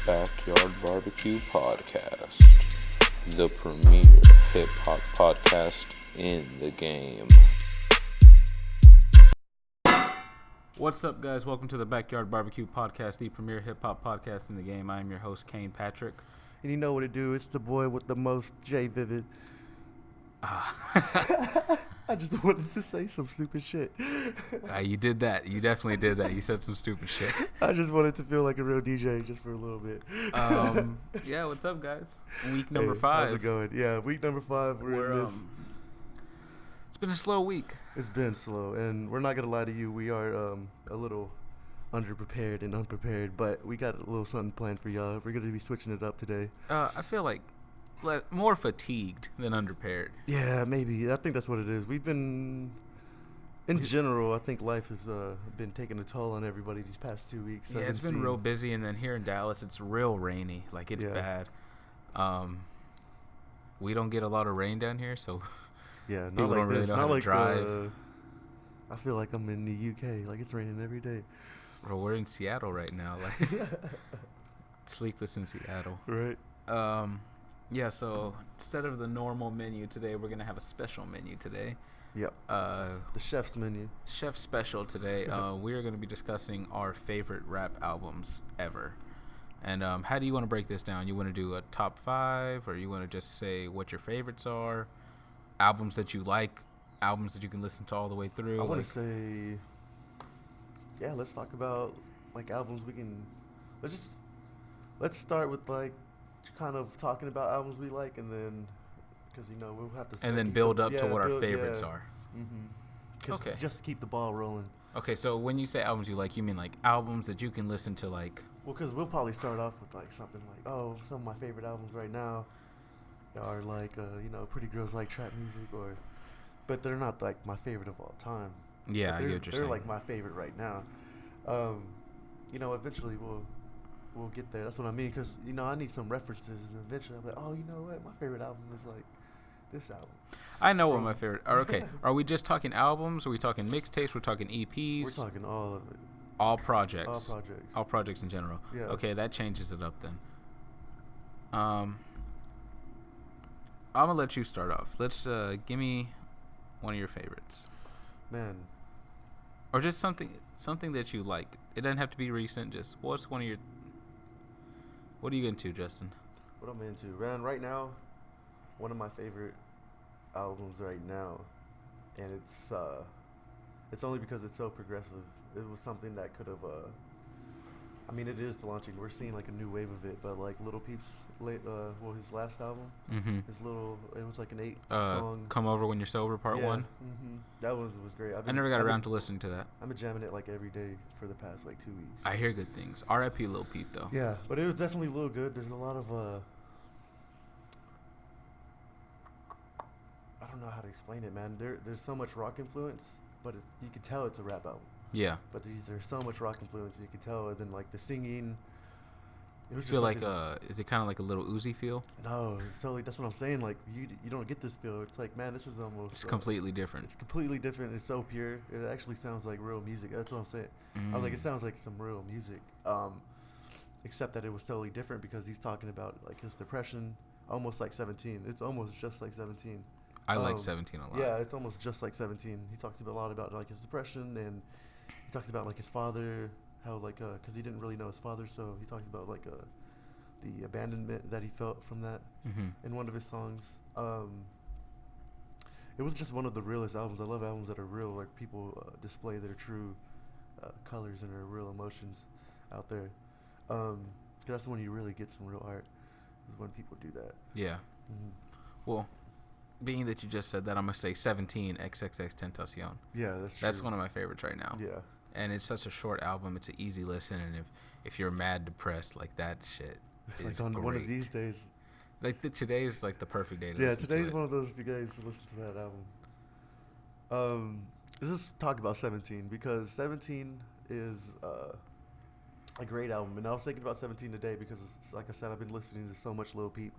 Backyard Barbecue Podcast, the premier hip-hop podcast in the game. What's up, guys? Welcome to the Backyard Barbecue Podcast, the premier hip-hop podcast in the game. I am your host, Cain Patrick. And you know what to do. It's the boy with the most J Vivid. I just wanted to say some stupid shit. You did that. You definitely did that. You said some stupid shit. I just wanted to feel like a real DJ just for a little bit. Yeah, what's up, guys? Week number 5. How's it going? Yeah, week number 5. We're in this. It's been a slow week. It's been slow, and we're not going to lie to you. We are a little underprepared and unprepared, but we got a little something planned for y'all. We're going to be switching it up today. I feel like more fatigued than underprepared. Yeah, maybe. I think that's what it is. We've been, in general, I think life has been taking a toll on everybody these past 2 weeks. Yeah, it's been real busy, and then here in Dallas, it's real rainy. Like, it's bad. We don't get a lot of rain down here, so yeah, people don't really know how to drive. I feel like I'm in the UK. Like, it's raining every day. Bro, we're in Seattle right now. Like, sleepless in Seattle. Right. Yeah, so instead of the normal menu today, we're going to have a special menu today. Yep. The chef's menu. Chef special today. We are going to be discussing our favorite rap albums ever. And how do you want to break this down? You want to do a top 5, or you want to just say what your favorites are, albums that you like, albums that you can listen to all the way through? I want to say, yeah, let's talk about, like, albums we can, let's start with, like, kind of talking about albums we like, and then, because, you know, we'll have to, and then build up to what our favorites are. Okay. Just to keep the ball rolling. Okay, so when you say albums you like, you mean like albums that you can listen to, like? Well, because we'll probably start off with, like, something like, oh, some of my favorite albums right now are, like, you know, Pretty Girls Like Trap Music, but they're not, like, my favorite of all time. Yeah, I get what you're saying. They're, like, my favorite right now. You know, eventually we'll get there. That's what I mean, because, you know, I need some references, and eventually I'm like, oh, you know what, my favorite album is, like, this album. I know what my favorite are. Okay, are we just talking albums? Are we talking mixtapes? We're talking EPs? We're talking all of it. All projects. All projects. All projects in general. Yeah. Okay, that changes it up then. I'm gonna let you start off. Let's give me one of your favorites. Man. Or just something that you like. It doesn't have to be recent. Just what's one of your. What are you into, Justin? What I'm into, man. Right now, one of my favorite albums right now, and it's only because it's so progressive. It was something that could have, I mean, it is launching. We're seeing, like, a new wave of it, but, like, Lil Peep's his last album, it was like an 8-song. Come Over When You're Sober, Part 1. Mm-hmm. That was great. I never got around to listening to that. I've been jamming it, like, every day for the past, like, 2 weeks. I hear good things. R.I.P. Lil Peep, though. Yeah, but it was definitely a little good. There's a lot of, I don't know how to explain it, man. There's so much rock influence, but you can tell it's a rap album. Yeah. But there's so much rock influence, you can tell. And then, like, the singing. It was feel like is it kind of like a little Uzi feel? No, it's totally. That's what I'm saying. Like, you don't get this feel. It's like, man, this is almost. It's completely different. It's completely different. It's so pure. It actually sounds like real music. That's what I'm saying. I was like, it sounds like some real music. Except that it was totally different because he's talking about, like, his depression, almost like 17. It's almost just like 17. I like 17 a lot. Yeah, it's almost just like 17. He talks a lot about, like, his depression, and he talks about, like, his father, how, like, because he didn't really know his father, so he talks about, like, the abandonment that he felt from that in one of his songs. It was just one of the realest albums. I love albums that are real, like, people display their true colors and their real emotions out there. 'Cause that's when you really get some real art, is when people do that. Yeah. Well, being that you just said that, I'm going to say 17 XXXTentacion. Yeah, that's true. That's one of my favorites right now. Yeah. And it's such a short album. It's an easy listen. And if you're mad depressed, like, that shit is like on great. one of these days. Like, today's, like, the perfect day to listen to it. Yeah, today's one of those days to listen to that album. Let's just talk about 17, because 17 is a great album. And I was thinking about 17 today because, like I said, I've been listening to so much Lil Peep.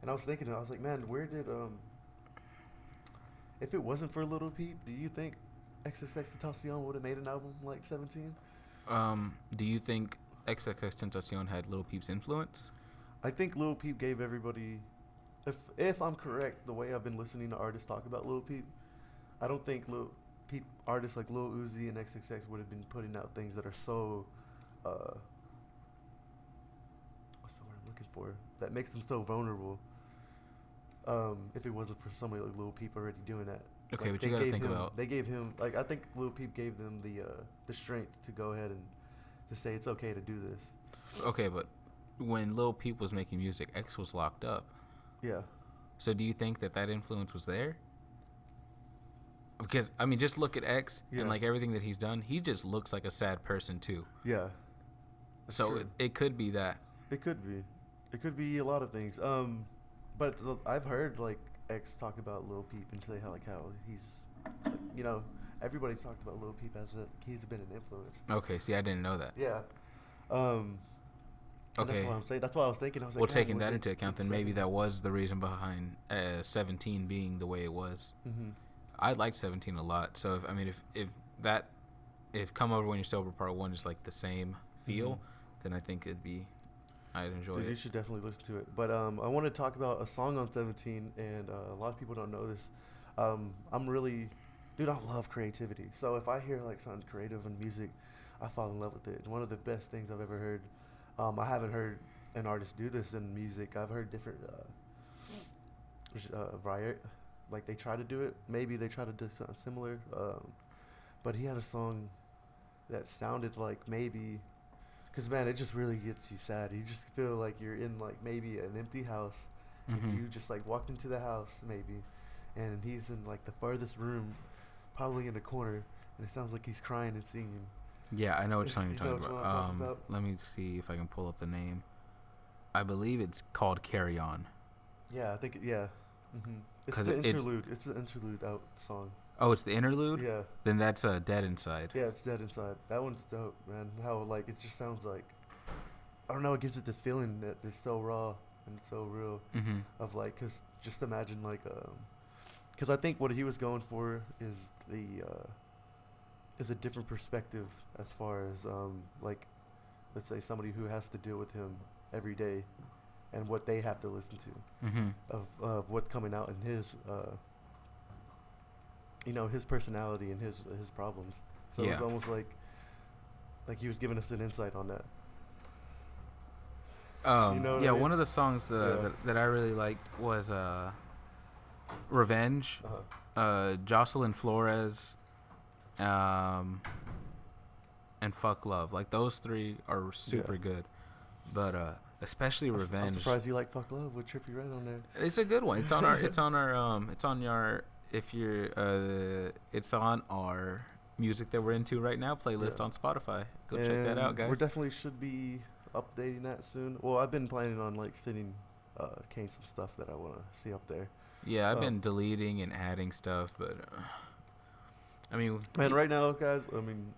And I was thinking, I was like, man, where did if it wasn't for Lil Peep, do you think XXXTentacion would have made an album like 17? Do you think XXXTentacion had Lil Peep's influence? I think Lil Peep gave everybody. If I'm correct, the way I've been listening to artists talk about Lil Peep, I don't think Lil Peep artists like Lil Uzi and XXX would have been putting out things that are so. What's the word I'm looking for? That makes them so vulnerable. If it wasn't for somebody like Lil Peep already doing that. Okay, Like, but you got to think about. They gave him like I think Lil Peep gave them the strength to go ahead and to say it's okay to do this. Okay, but when Lil Peep was making music, X was locked up. Yeah. So do you think that influence was there? Because I mean, just look at X and like everything that he's done. He just looks like a sad person too. Yeah. So it could be that. It could be. It could be a lot of things. But I've heard like X talk about Lil Peep and say how he's, like, everybody's talked about Lil Peep as he's been an influence. Okay, see, I didn't know that. Yeah. Okay. That's what I'm saying. That's what I was thinking. I was like, well, taking that into account, then maybe that was the reason behind 17 being the way it was. Mm-hmm. I liked 17 a lot. So if Come Over When You're Sober Part 1 is like the same feel, then I think I'd enjoy it. You should definitely listen to it. But I want to talk about a song on 17, and a lot of people don't know this. I love creativity. So if I hear like something creative in music, I fall in love with it. And one of the best things I've ever heard. I haven't heard an artist do this in music. I've heard different like they try to do it. Maybe they try to do something similar. But he had a song that sounded like maybe, because man, it just really gets you sad. You just feel like you're in like maybe an empty house. And you just like walked into the house maybe, and he's in like the farthest room, probably in the corner, and it sounds like he's crying and singing. Yeah, I know what song you're You know talking what I'm talking about. about? Let me see if I can pull up the name. I believe it's called Carry On. Yeah, I think Mm-hmm. It's 'Cause the it's- interlude. It's the interlude out song. Oh, it's the interlude? Yeah. Then that's Dead Inside. Yeah, it's Dead Inside. That one's dope, man. How like it just sounds like, I don't know, it gives it this feeling that it's so raw and it's so real. Mm-hmm. Of like, cause just imagine like, cause I think what he was going for is is a different perspective as far as like, let's say somebody who has to deal with him every day, and what they have to listen to, of what's coming out in his his personality and his problems. So it was almost like he was giving us an insight on that. You know what I mean? One of the songs that I really liked was Revenge, Jocelyn Flores, and Fuck Love. Like those three are super good, but especially Revenge. I'm surprised you like Fuck Love with Trippie Redd on there. It's a good one. It's on our it's on our music that we're into right now playlist on Spotify. Go check that out, guys. We definitely should be updating that soon. Well, I've been planning on like sending Cain some stuff that I want to see up there. Yeah, I've been deleting and adding stuff, but I mean, man, right now, guys, I mean,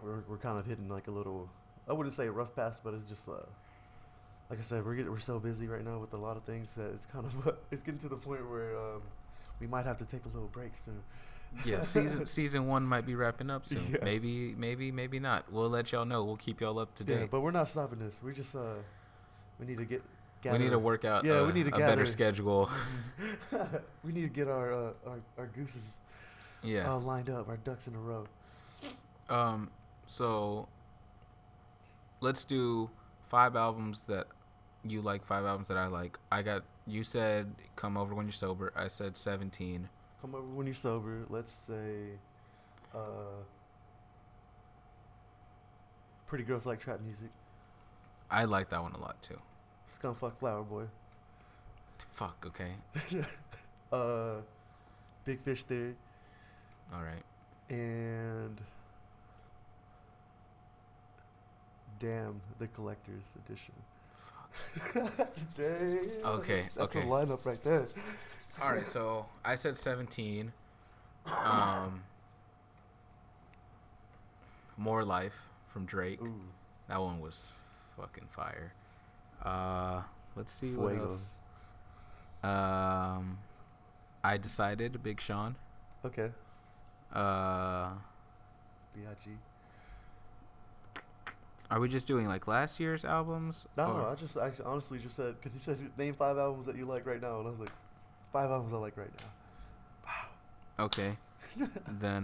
we're kind of hitting like a little, I wouldn't say a rough patch, but it's just like I said, we're so busy right now with a lot of things that it's kind of it's getting to the point where we might have to take a little break soon. Yeah, season 1 might be wrapping up soon. Yeah. Maybe not. We'll let y'all know. We'll keep y'all up to date. Yeah, but we're not stopping this. We just we need to gather. We need to work out we need to a better schedule. We need to get our gooses lined up, our ducks in a row. So let's do 5 albums that you like, 5 albums that I like. You said Come Over When You're Sober. I said 17. Come Over When You're Sober. Let's say Pretty Girls Like Trap Music. I like that one a lot too. Scumfuck Flower Boy. Fuck, okay. Big Fish Theory. All right. And Damn, the Collector's Edition. Fuck. Damn. Okay, That's a lineup right there. All right, so I said 17. More Life from Drake. Ooh. That one was fucking fire. Let's see Fuego. what else. I Decided, Big Sean. Okay. B.I.G. Are we just doing like last year's albums? No, or- I just actually honestly just said, because he said name 5 albums that you like right now, and I was like, 5 albums I like right now. Okay. Then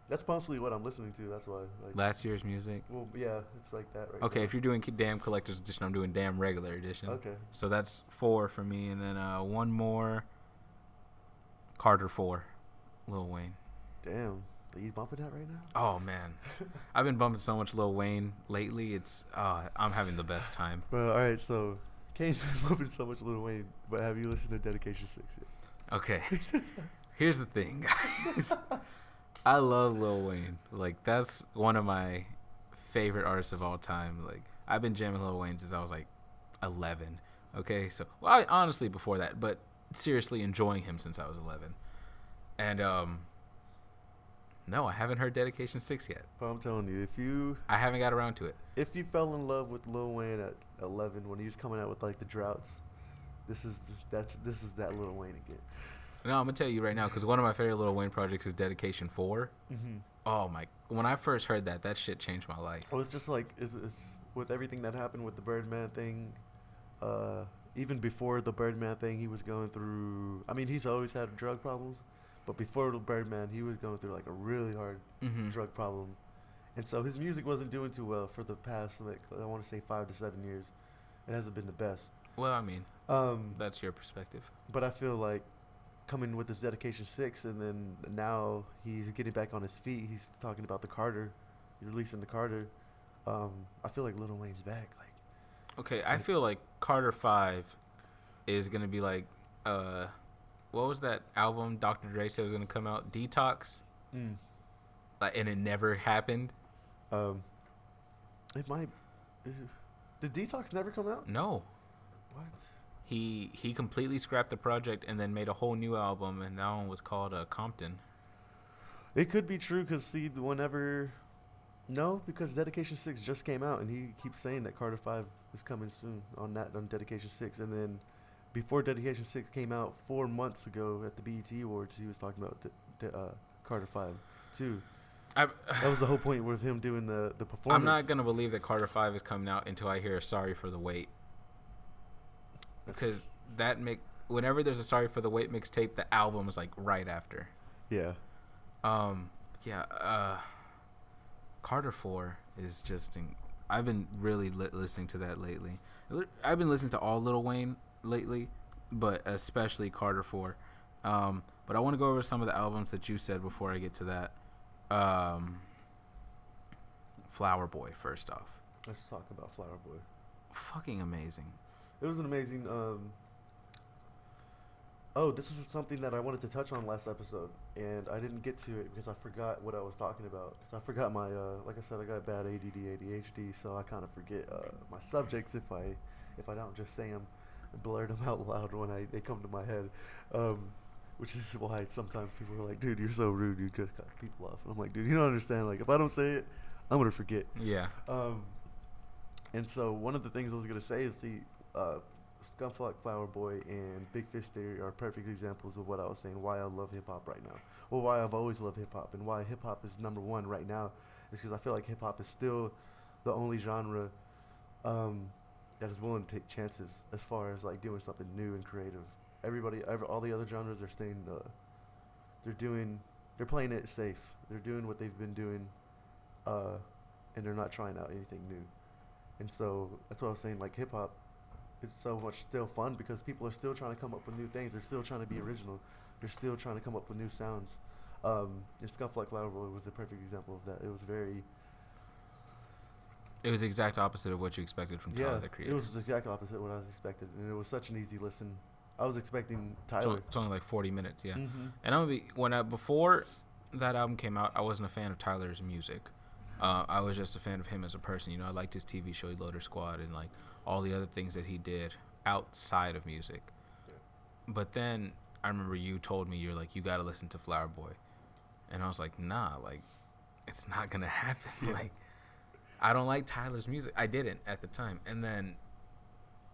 That's mostly what I'm listening to. That's why. Like, last year's music. well, yeah, it's like that right Okay, now. if you're doing damn collector's edition, I'm doing damn regular edition. Okay. So that's 4 for me, and then one more. Carter 4, Lil Wayne. Damn. Are you bumping that right now? Oh man, I've been bumping so much Lil Wayne lately. It's I'm having the best time. Well, all right. So, Kane's been bumping so much Lil Wayne, but have you listened to Dedication 6 yet? Okay, here's the thing, guys. I love Lil Wayne. Like, that's one of my favorite artists of all time. Like, I've been jamming Lil Wayne since I was like 11. Okay, so I honestly before that, but seriously enjoying him since I was 11. And no, I haven't heard Dedication 6 yet. But I'm telling you, I haven't got around to it. if you fell in love with Lil Wayne at 11 when he was coming out with like the droughts, this is that Lil Wayne again. No, I'm gonna tell you right now, because one of my favorite Lil Wayne projects is Dedication 4. Mm-hmm. Oh my! When I first heard that shit changed my life. Well, it's just like it's with everything that happened with the Birdman thing. Even before the Birdman thing, he was going through. I mean, he's always had drug problems, but before the Birdman, he was going through like a really hard drug problem, and so his music wasn't doing too well for the past, like, I want to say 5 to 7 years. It hasn't been the best. Well, I mean, that's your perspective. But I feel like coming with this Dedication 6, and then now he's getting back on his feet. He's talking about the Carter, releasing the Carter. I feel like Lil Wayne's back. Like, Okay, I feel like Carter 5 is gonna be like, what was that album Dr. Dre said was gonna come out? Detox. Like, and it never happened. it might. Did Detox never come out? No. What? He completely scrapped the project and then made a whole new album, and that one was called Compton. It could be true, because see, whenever. No, because Dedication 6 just came out, and he keeps saying that Carter 5 is coming soon on Dedication 6. And then before Dedication 6 came out 4 months ago at the BET Awards, he was talking about Carter 5 too. That was the whole point with him doing the performance. I'm not gonna believe that Carter 5 is coming out until I hear "Sorry for the Wait," because whenever there's a "Sorry for the Wait" mixtape, the album is like right after. Yeah. Carter 4 is just. I've been really listening to that lately. I've been listening to all Lil Wayne lately, but especially Carter 4. But I want to go over some of the albums that you said before I get to that. Flower Boy, first off. Let's talk about Flower Boy. Fucking amazing. It was an amazing. This was something that I wanted to touch on last episode, and I didn't get to it because I forgot what I was talking about. Because I forgot my, like I said, I got bad ADHD, so I kind of forget my subjects if I don't just say them and blurt them out loud when they come to my head. Which is why sometimes people are like, dude, you're so rude, you just cut people off. And I'm like, dude, you don't understand. Like, if I don't say it, I'm going to forget. Yeah. And so one of the things I was going to say is Scumfuck, Flower Boy, and Big Fish Theory are perfect examples of what I was saying, why I love hip-hop right now. Or why I've always loved hip-hop, and why hip-hop is number one right now is because I feel like hip-hop is still the only genre that is willing to take chances as far as, like, doing something new and creative. All the other genres are staying. They're playing it safe. They're doing what they've been doing, and they're not trying out anything new. And so that's what I was saying. Like, hip hop, it's so much still fun because people are still trying to come up with new things. They're still trying to be original. They're still trying to come up with new sounds. And Scuff Like Flower Boy was a perfect example of that. It was the exact opposite of what you expected from Tyler, the Creator. It was the exact opposite of what I was expected, and it was such an easy listen. I was expecting Tyler. It's only like 40 minutes, yeah. Mm-hmm. And before that album came out, I wasn't a fan of Tyler's music. I was just a fan of him as a person. You know, I liked his TV show, Loader Squad, and like all the other things that he did outside of music. Yeah. But then I remember you told me, you're like, you got to listen to Flower Boy. And I was like, nah, like, it's not going to happen. Yeah. Like, I don't like Tyler's music. I didn't at the time. And then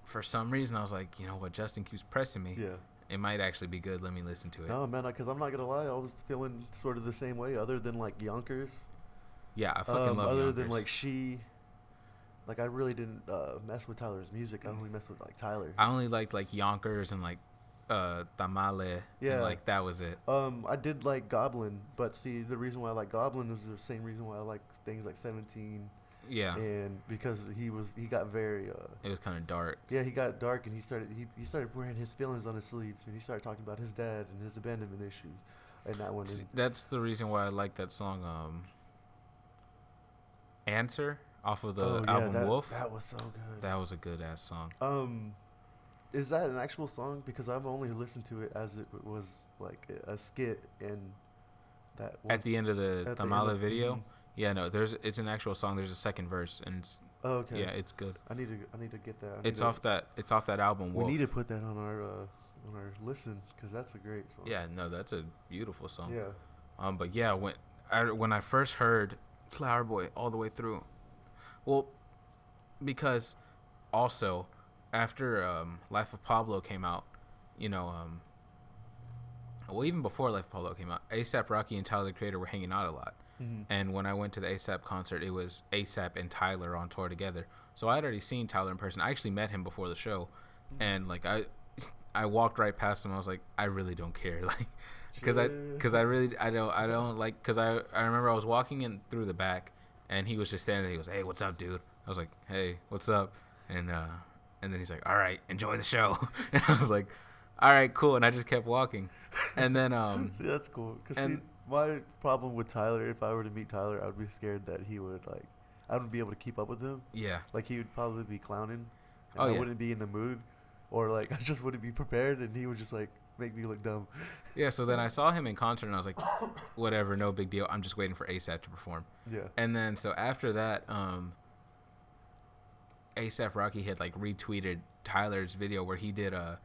for some reason, I was like, you know what, Justin keeps pressing me. Yeah. it might actually be good. Let me listen to it. No, man, because I'm not gonna lie, I was feeling sort of the same way. Other than like Yonkers. Yeah, I fucking love Other Yonkers. than like like I really didn't mess with Tyler's music. I only messed with like Tyler. I only liked like Yonkers and like Tamale. Yeah. And, like that was it. I did like Goblin, but see, the reason why I like Goblin is the same reason why I like things like 17. Yeah. And because he got very It was kind of dark. yeah, he got dark, and he started wearing his feelings on his sleeve, and he started talking about his dad and his abandonment issues, and that one. See, that's the reason why I like that song. Answer off of the album Wolf. That was so good. That was a good ass song. Is that an actual song? Because I've only listened to it as it was like a skit, and that At the end of the Tamale video. Mhm. Yeah, no, it's an actual song. There's a second verse, and Oh, okay. yeah, it's good. I need to get that. It's off that album. We Wolf. need to put that on our listen, because that's a great song. Yeah, no, that's a beautiful song. Yeah. But yeah, when I first heard Flower Boy all the way through, well, because also after Life of Pablo came out, well, even before Life of Pablo came out, A$AP Rocky and Tyler the Creator were hanging out a lot. Mm-hmm. And when I went to the A$AP concert, it was A$AP and Tyler on tour together. So I'd already seen Tyler in person. I actually met him before the show, and like I walked right past him. I was like, I really don't care, like, because I don't like, because I remember I was walking in through the back, and he was just standing there. He goes, "Hey, what's up, dude?" I was like, "Hey, what's up?" And then he's like, "All right, enjoy the show." And I was like, "All right, cool." And I just kept walking, and then See, that's cool. Cause my problem with Tyler, if I were to meet Tyler, I would be scared that he would I wouldn't be able to keep up with him. Yeah. Like, he would probably be clowning, and Oh, I yeah. wouldn't be in the mood, or like I just wouldn't be prepared, and he would just like make me look dumb. Yeah, so then I saw him in concert, and I was like, whatever, no big deal. I'm just waiting for A$AP to perform. Yeah. And then, so after that, A$AP Rocky had like retweeted Tyler's video where he did a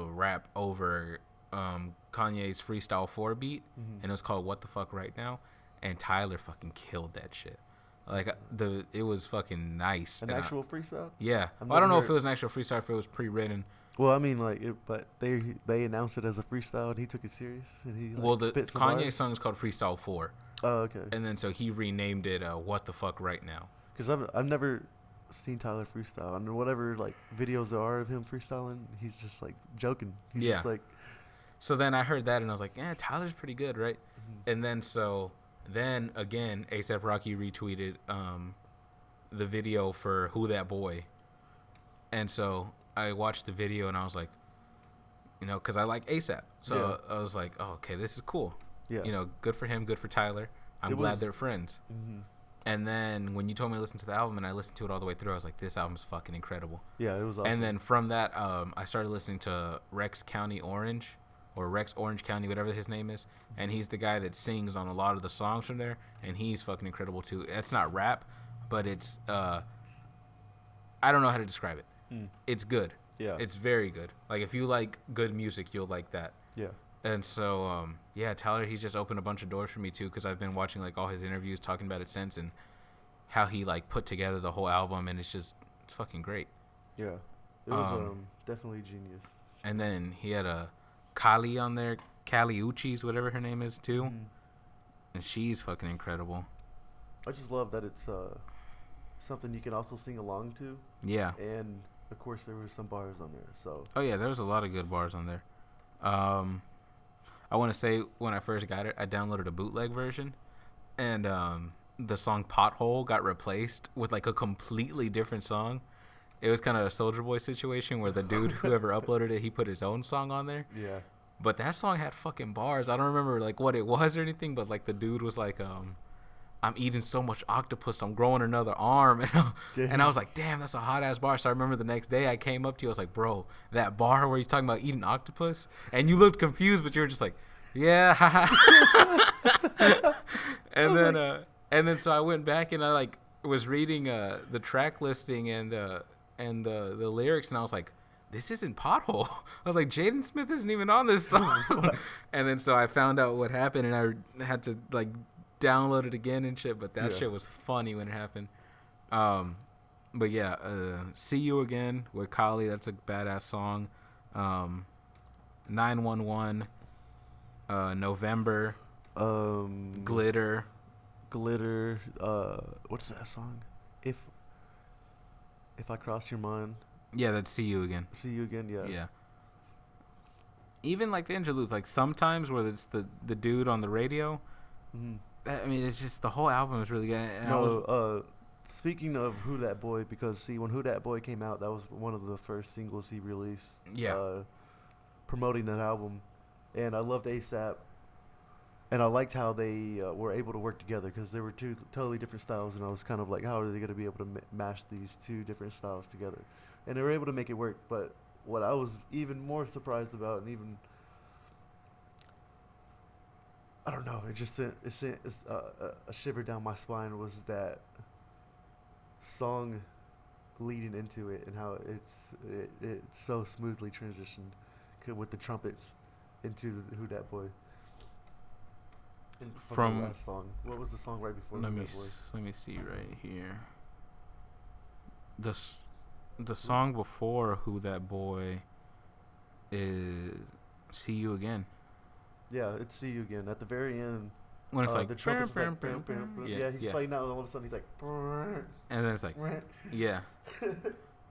rap over Kanye's Freestyle 4 beat, Mm-hmm. and it was called What the Fuck Right Now, and Tyler fucking killed that shit. Like, it was fucking nice. An And actual freestyle? yeah. I've Well, I don't know never if it was an actual freestyle, if it was pre-written. Well, I mean, but they announced it as a freestyle, and he took it serious, and he Well, the spit some Kanye bars. song is called Freestyle 4. Oh, okay. And then so he renamed it What the Fuck Right Now. Because I've never seen Tyler freestyle, and whatever like videos there are of him freestyling, he's just like joking. He's Yeah. just like, So then I heard that, and I was like, Tyler's pretty good, right? Mhm. And then again, A$AP Rocky retweeted the video for Who That Boy. And so I watched the video, and I was like, because I like A$AP. So I was like, oh, okay, this is cool. yeah. Good for him, good for Tyler. I'm It glad was- they're friends. Mhm. And then when you told me to listen to the album, and I listened to it all the way through, I was like, this album's fucking incredible. Yeah, it was awesome. And then from that, I started listening to Rex Orange Orange County, whatever his name is. And he's the guy that sings on a lot of the songs from there. And he's fucking incredible too. It's not rap, but it's, I don't know how to describe it. Mm. It's good. Yeah. It's very good. Like, if you like good music, you'll like that. Yeah. And so, Tyler, he's just opened a bunch of doors for me too, because I've been watching like all his interviews, talking about it since, and how he like put together the whole album, and it's fucking great. Yeah. It was definitely genius. And then he had a Kali on there, Kali Uchis, whatever her name is too, Mhm. and she's fucking incredible. I just love that it's something you can also sing along to, Yeah. and of course there were some bars on there. So Oh yeah, there was a lot of good bars on there. I want to say when I first got it, I downloaded a bootleg version, and the song Pothole got replaced with like a completely different song. It was kind of a Soulja Boy situation where the dude, whoever uploaded it, he put his own song on there. yeah. But that song had fucking bars. I don't remember like what it was or anything, but like the dude was like, I'm eating so much octopus, I'm growing another arm. And I was like, damn, that's a hot ass bar. So I remember the next day I came up to you, I was like, bro, that bar where he's talking about eating octopus, and you looked confused, but you were just like, yeah. And then so I went back, and I like was reading the track listing and the lyrics, and I was like, this isn't Pothole. I was like, Jaden Smith isn't even on this song. And then so I found out what happened, and I had to like download it again and shit. But that Yeah. shit was funny when it happened. But yeah, See You Again with Kali. That's a badass song. 911. November. Glitter. What's that song? If I cross your mind. Yeah, that's See You Again. See You Again. Yeah. Yeah. Even like the interludes, like sometimes where it's the dude on the radio. Mm-hmm. I mean, it's just the whole album is really good. And speaking of Who That Boy, because see, when Who That Boy came out, that was one of the first singles he released. Yeah. Promoting that album, and I loved ASAP, and I liked how they were able to work together because there were two totally different styles, and I was kind of like, how are they going to be able to mash these two different styles together? And they were able to make it work. But what I was even more surprised about, and even I don't know, it just sent a shiver down my spine, was that song leading into it and how it so smoothly transitioned with the trumpets into Who Dat Boy. From the last song. What was the song right before Who Dat Boy? Let me see right here. The song before Who That Boy is See You Again. Yeah, it's See You Again. At the very end, when it's like the trumpet's like, yeah, he's playing out, and all of a sudden he's like, and then it's like, yeah,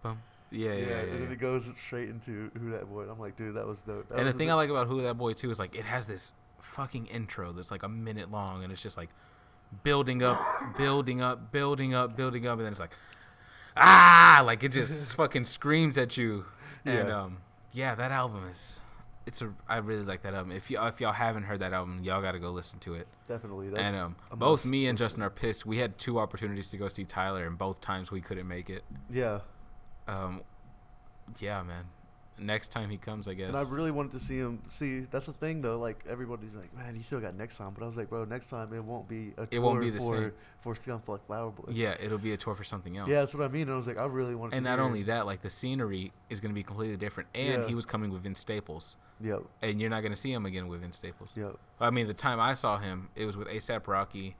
bum. Yeah. And then it goes straight into Who That Boy. I'm like, dude, that was dope. And the thing I like about Who That Boy too is like it has this fucking intro that's like a minute long, and it's just like building up, and then it's like, like it just fucking screams at you. Yeah. And that album is. I really like that album. If y'all haven't heard that album, y'all got to go listen to it. Definitely. And both me and Justin are pissed. We had 2 opportunities to go see Tyler, and both times we couldn't make it. Yeah. Yeah, man. Next time he comes, I guess. And I really wanted to see him. See, that's the thing, though. Like, everybody's like, man, you still got next time. But I was like, bro, next time it won't be a tour it won't be the same. for Scumfuck Flower Boy. Yeah, it'll be a tour for something else. Yeah, that's what I mean. And I was like, I really wanted to. And not only that, like, the scenery is going to be completely different. And he was coming with Vince Staples. Yep. And you're not going to see him again with Vince Staples. Yep. I mean, the time I saw him, it was with A$AP Rocky,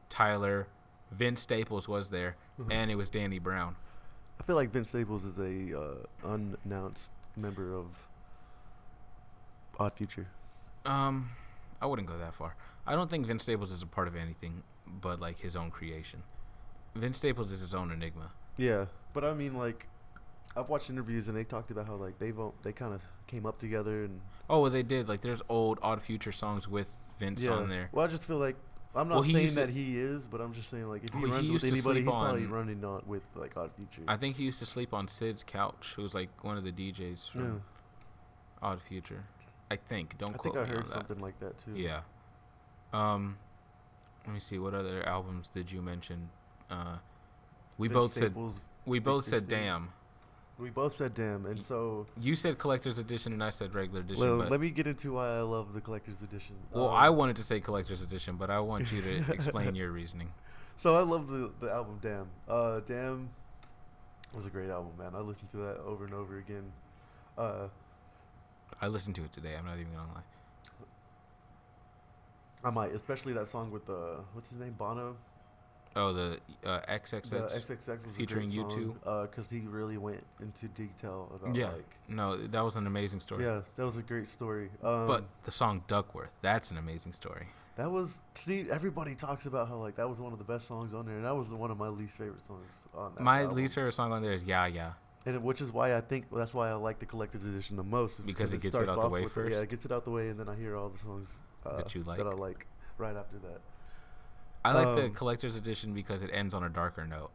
Tyler, Vince Staples was there, and it was Danny Brown. I feel like Vince Staples is a unannounced member of Odd Future. I wouldn't go that far. I don't think Vince Staples is a part of anything but like his own creation. Vince Staples is his own enigma. Yeah, but I mean, like, I've watched interviews and they talked about how like they kind of came up together and. Oh, well, they did. Like, there's old Odd Future songs with Vince on there. Well, I just feel like I'm not saying that he is, but I'm just saying like if he runs with anybody, he's probably running on with like Odd Future. I think he used to sleep on Sid's couch, who was like one of the DJs from Odd Future. I think. Don't quote me on that. I heard something like that too. Yeah. Let me see. What other albums did you mention? We both said Damn. We both said Damn, and so you said Collector's Edition, and I said Regular Edition. Well, but let me get into why I love the Collector's Edition. Well, I wanted to say Collector's Edition, but I want you to explain your reasoning. So I love the album Damn. Damn was a great album, man. I listened to that over and over again. I listened to it today. I'm not even gonna lie. I might, especially that song with what's his name, Bono. Oh, the XXX. The XXX was featuring U2. Because he really went into detail about No, that was an amazing story. Yeah, that was a great story. But the song Duckworth, that's an amazing story. That was everybody talks about how like that was one of the best songs on there, and that was one of my least favorite songs on that album. Least favorite song on there is Yeah Yeah. And which is why I think that's why I like the Collector's Edition the most. Because it gets it out the way first. Yeah, it gets it out the way, and then I hear all the songs that you like. That I like right after that. I like the Collector's Edition because it ends on a darker note.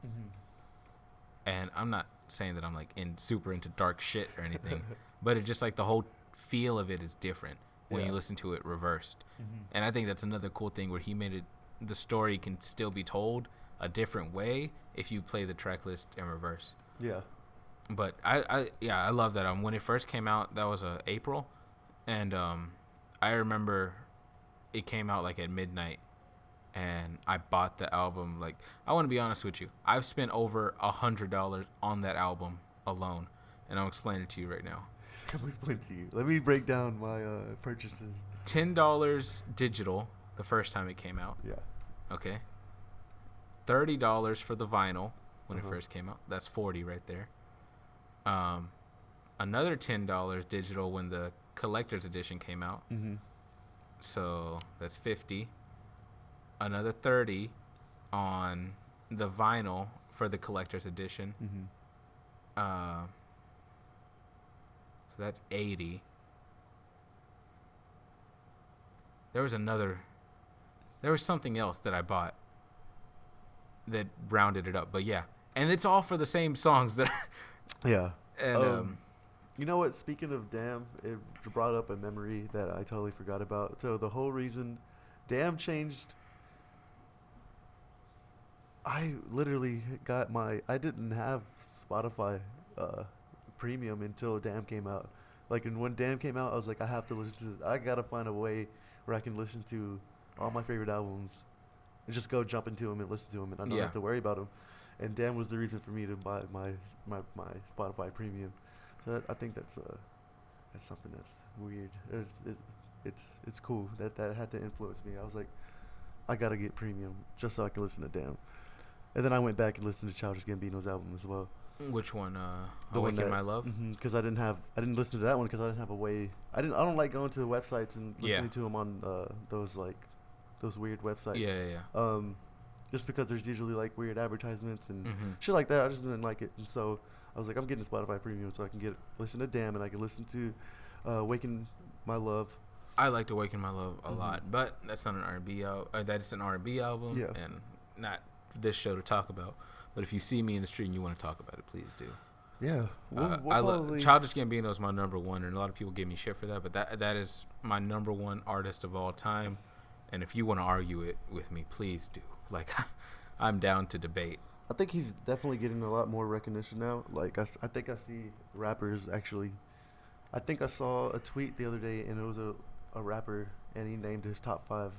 Mm-hmm. And I'm not saying that I'm like super into dark shit or anything, but it just like the whole feel of it is different when you listen to it reversed. Mm-hmm. And I think that's another cool thing where he made it. The story can still be told a different way if you play the track list in reverse. Yeah. But I love that album. When it first came out, that was April, and I remember it came out like at midnight, and I bought the album. Like, I want to be honest with you, I've spent over $100 on that album alone, and I'll explain it to you right now. I'll explain it to you. Let me break down my purchases. $10 digital the first time it came out. Yeah. Okay. $30 for the vinyl, when it first came out. That's $40 right there. Another $10 digital when the collector's edition came out. Mm-hmm. So that's $50. Another $30 on the vinyl for the collector's edition. Mm-hmm. So that's $80. There was something else that I bought that rounded it up, but yeah, and it's all for the same songs that. Yeah. And you know what? Speaking of Damn, it brought up a memory that I totally forgot about. So the whole reason Damn changed. I literally I didn't have Spotify premium until Damn came out. Like, and when Damn came out, I was like, I have to listen to this. I gotta find a way where I can listen to all my favorite albums and just go jump into them and listen to them, and I don't have to worry about them. And Damn was the reason for me to buy my Spotify premium. So I think that's something that's weird. It's cool that had to influence me. I was like, I gotta get premium just so I can listen to Damn. And then I went back and listened to Childish Gambino's album as well. which one? The one Awaken My Love. Because I didn't listen to that one because I didn't have a way. I don't like going to websites and listening to them on those weird websites. Yeah. Just because there's usually like weird advertisements and shit like that. I just didn't like it, and so I was like, I'm getting Spotify Premium so I can listen to Damn, and I can listen to Awaken My Love. I liked Awaken My Love a lot, but that's not an R&B album. That is an R&B album, and not this show to talk about. But if you see me in the street and you want to talk about it, please do. Yeah, Childish Gambino is my number one, and a lot of people give me shit for that, but that is my number one artist of all time. And if you want to argue it with me, please do. Like, I'm down to debate. I think he's definitely getting a lot more recognition now. Like, I think I see rappers actually. I think I saw a tweet the other day, and it was a rapper, and he named his top 5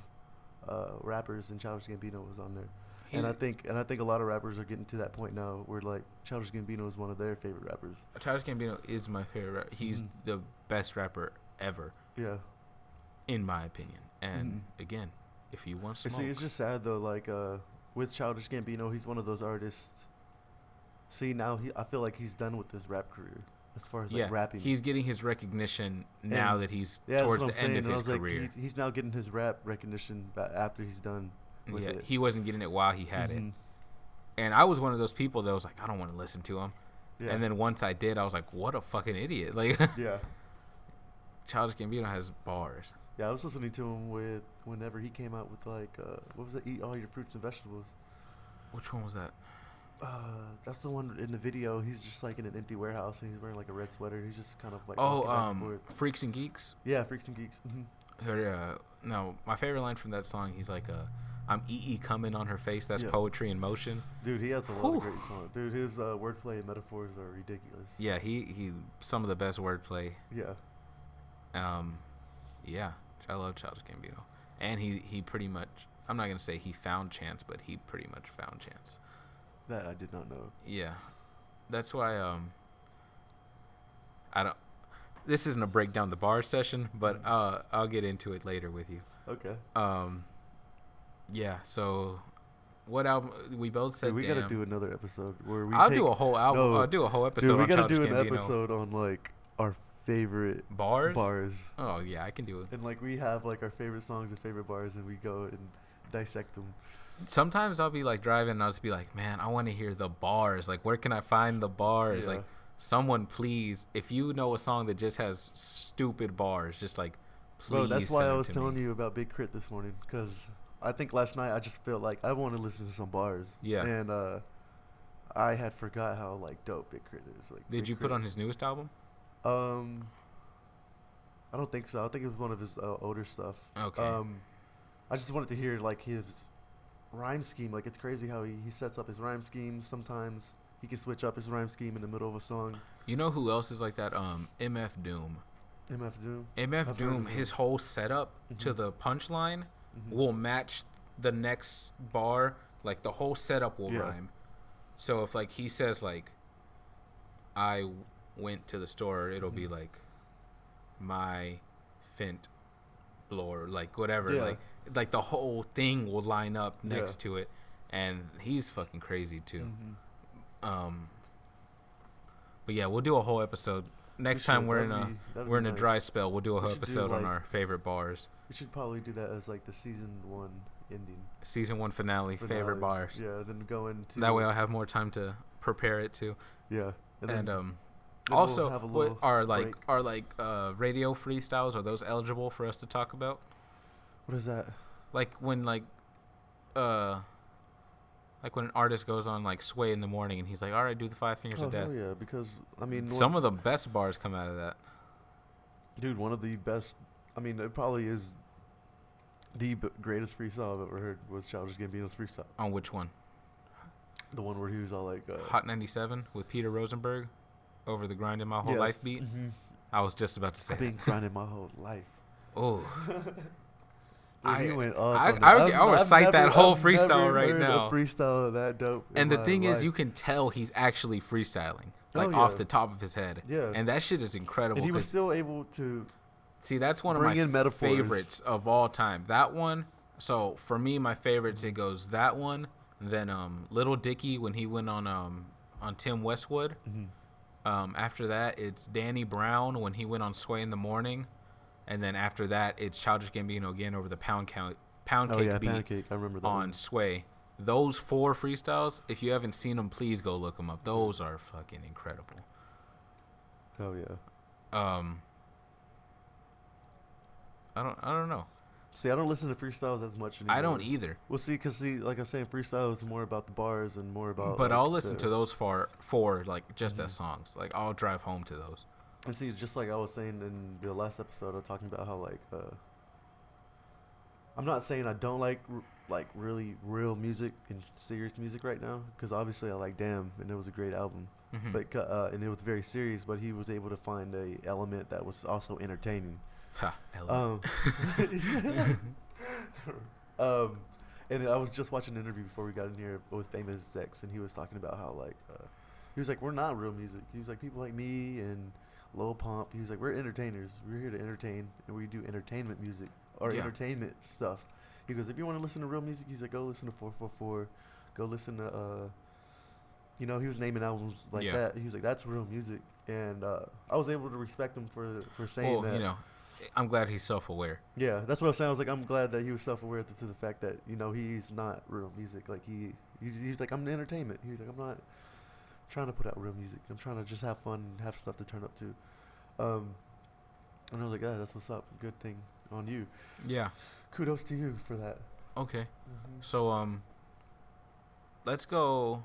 rappers, and Childish Gambino was on there. And I think a lot of rappers are getting to that point now where like Childish Gambino is one of their favorite rappers. Childish Gambino is my favorite rapper. He's the best rapper ever. Yeah. In my opinion. And again, if you want smoke. See, it's just sad though. Like with Childish Gambino, he's one of those artists. See, now I feel like he's done with his rap career as far as like rapping. He's getting his recognition now that he's towards the end of his career. Like, he's now getting his rap recognition after he's done. He wasn't getting it while he had it. And I was one of those people that was like, I don't want to listen to him. Yeah. And then once I did, I was like, what a fucking idiot. Like, Childish Gambino has bars. Yeah, I was listening to him whenever he came out with like, what was it? Eat All Your Fruits and Vegetables. Which one was that? That's the one in the video. He's just like in an empty warehouse and he's wearing like a red sweater. He's just kind of like Freaks and Geeks. Yeah, Freaks and Geeks. No, my favorite line from that song, he's like, I'm coming on her face. That's poetry in motion. Dude, he has a lot of great songs. Dude, his wordplay and metaphors are ridiculous. Yeah, he some of the best wordplay. Yeah. Yeah, I love Childish Gambino, and he pretty much. I'm not gonna say he found Chance, but he pretty much found Chance. That I did not know. Yeah, that's why I don't. This isn't a breakdown the bar session, but I'll get into it later with you. Okay. Yeah. So, what album we both said? We gotta do another episode where we. I'll do a whole album. I'll do a whole episode. Dude, we gotta on Childish do an Gambino. episode on like our favorite bars. Oh yeah, I can do it. And like we have like our favorite songs and favorite bars, and we go and dissect them. Sometimes I'll be like driving, and I'll just be like, man, I want to hear the bars. Like, where can I find the bars? Yeah. Like, someone please, if you know a song that just has stupid bars, just like, please. Bro, that's why I was telling me. you about Big Crit this morning, because I think last night I just felt like I want to listen to some bars. Yeah. And I had forgot how like dope Big Crit is. Like, did you put on his newest album? I don't think so. I think it was one of his older stuff. Okay. I just wanted to hear like his rhyme scheme. Like, it's crazy how he sets up his rhyme schemes. Sometimes he can switch up his rhyme scheme in the middle of a song. You know who else is like that? MF Doom. MF Doom. MF Doom. His whole setup to the punchline will match the next bar. Like, the whole setup will rhyme. So if like he says like, I went to the store, it'll be like, my fent blower, like whatever, like the whole thing will line up next to it, and he's fucking crazy too. But yeah, we'll do a whole episode next time we're in a nice. dry spell. We'll do a whole We should do, episode on like- our favorite bars. We should probably do that as like the season 1 ending. Season 1 finale, favorite bars. Yeah, then go into That way I'll have more time to prepare it too. Yeah, And then also, we'll have a what little are break. radio freestyles? Are those eligible for us to talk about? What is that? Like when when an artist goes on like Sway in the morning and he's like, "All right, do the 5 fingers Oh of death." hell yeah! Because I mean, Some of the best bars come out of that. dude, one of the best. I mean, it probably is the greatest freestyle I've ever heard. Was Childish Gambino's freestyle. On which one? The one where he was all like, Hot 97 with Peter Rosenberg over the Grinding My Whole Life beat. Mm-hmm. I was just about to say I've been grinding my whole life. Oh. Dude, he went up I on it. would I've recite that whole I've freestyle never right heard now. A freestyle that dope. And the thing is, life. you can tell he's actually freestyling, Oh, like off yeah. the top of his head. Yeah. And that shit is incredible. And he was 'cause- still able to. see, that's one of bring my in metaphors. favorites of all time. That one. So for me, my favorites, it goes that one, then Little Dicky when he went on Tim Westwood. After that, it's Danny Brown when he went on Sway in the Morning, and then after that, it's Childish Gambino again over the Pound Cake beat Pancake. I remember that on one. Sway. Those 4 freestyles, if you haven't seen them, please go look them up. Those are fucking incredible. Oh yeah. I don't know. See, I don't listen to freestyles as much anymore. I don't either. Well, see, like I was saying, freestyle is more about the bars and more about. But like, I'll listen to those four like just as songs. Like I'll drive home to those. And see, just like I was saying in the last episode, I was talking about how like I'm not saying I don't like really real music and serious music right now, because obviously I like Damn and it was a great album, but and it was very serious. But he was able to find a element that was also entertaining. Ha, And I was just watching an interview before we got in here with Famous X, and he was talking about how like he was like, we're not real music. He was like, people like me and Lil Pump. He was like, we're entertainers. We're here to entertain, and we do entertainment music or entertainment stuff. He goes, if you want to listen to real music, he's like, go listen to 444, go listen to he was naming albums like that. He was like, that's real music, and I was able to respect him for saying that. I'm glad he's self-aware. Yeah, that's what I was saying. I was like, I'm glad that he was self-aware to the fact that he's not real music. Like he's like, I'm entertainment. He's like, I'm not trying to put out real music. I'm trying to just have fun and have stuff to turn up to. And I was like, yeah, that's what's up. Good thing on you. Yeah. Kudos to you for that. Okay. So let's go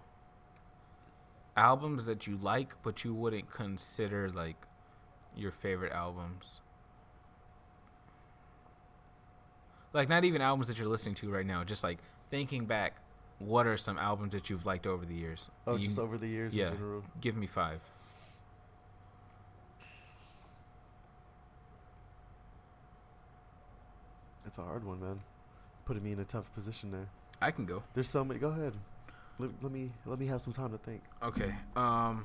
albums that you like but you wouldn't consider like your favorite albums. Like not even albums that you're listening to right now, just like thinking back, what are some albums that you've liked over the years? Oh, just over the years in general? Give me 5. It's a hard one, man. Putting me in a tough position there. I can go. There's so many. Go ahead. Let me have some time to think. Okay. No,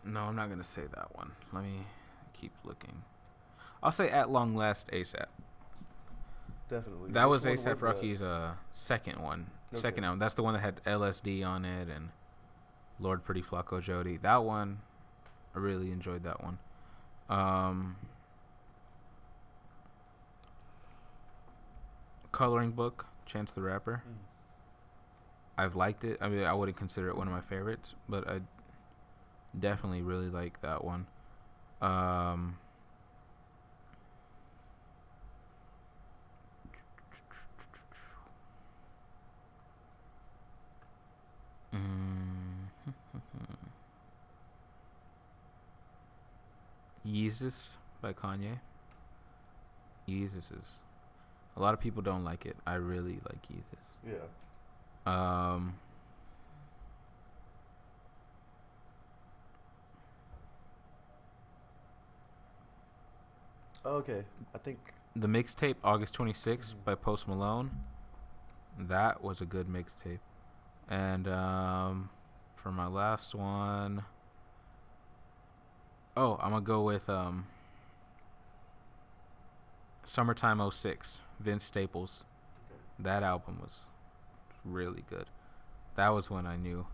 I'm not going to say that one. Let me keep looking. I'll say At Long Last ASAP. Definitely. That was Which one ASAP Rocky's second one. Okay. Second album. That's the one that had LSD on it and Lord Pretty Flacco Jody. That one, I really enjoyed that one. Coloring Book, Chance the Rapper. I've liked it. I mean, I wouldn't consider it one of my favorites, but I definitely really like that one. Yeezus by Kanye. Yeezus is... A lot of people don't like it. I really like Yeezus. Yeah. Okay, I think The mixtape, August 26th by Post Malone. That was a good mixtape. And for my last one... Oh, I'm going to go with Summertime '06, Vince Staples. That album was really good. That was when I knew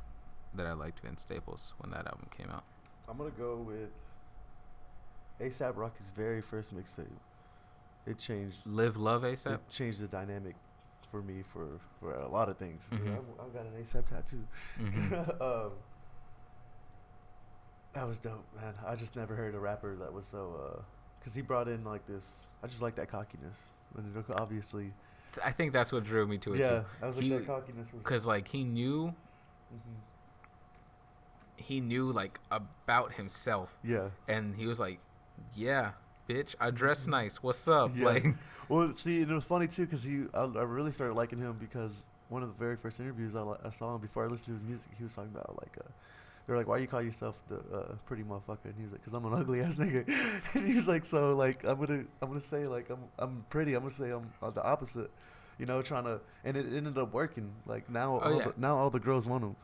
that I liked Vince Staples, when that album came out. I'm gonna go with A$AP Rocky's very first mixtape. It changed. Live Love ASAP? It changed the dynamic for me for a lot of ththings. Mhm. Yeah, I've got an A$AP tattoo. Mhm. That was dope, man. I just never heard a rapper that was so. Because he brought in like this. I just like that cockiness. And obviously. I think that's what drew me to it, Yeah, too. I was like, that cockiness was. Because, like, he knew, like, about himself. Yeah. And he was like, yeah, bitch, I dress nice. What's up? Yeah. Like, well, see, and it was funny, too, because I really started liking him because one of the very first interviews I saw him before I listened to his music, he was talking about, like, they're like, why you call yourself the pretty motherfucker? And he was like, because I'm an ugly ass nigga. And he was like, so like I'm gonna say like I'm pretty. I'm gonna say I'm the opposite. You know, trying to, and it ended up working. Like now, now all the girls want him.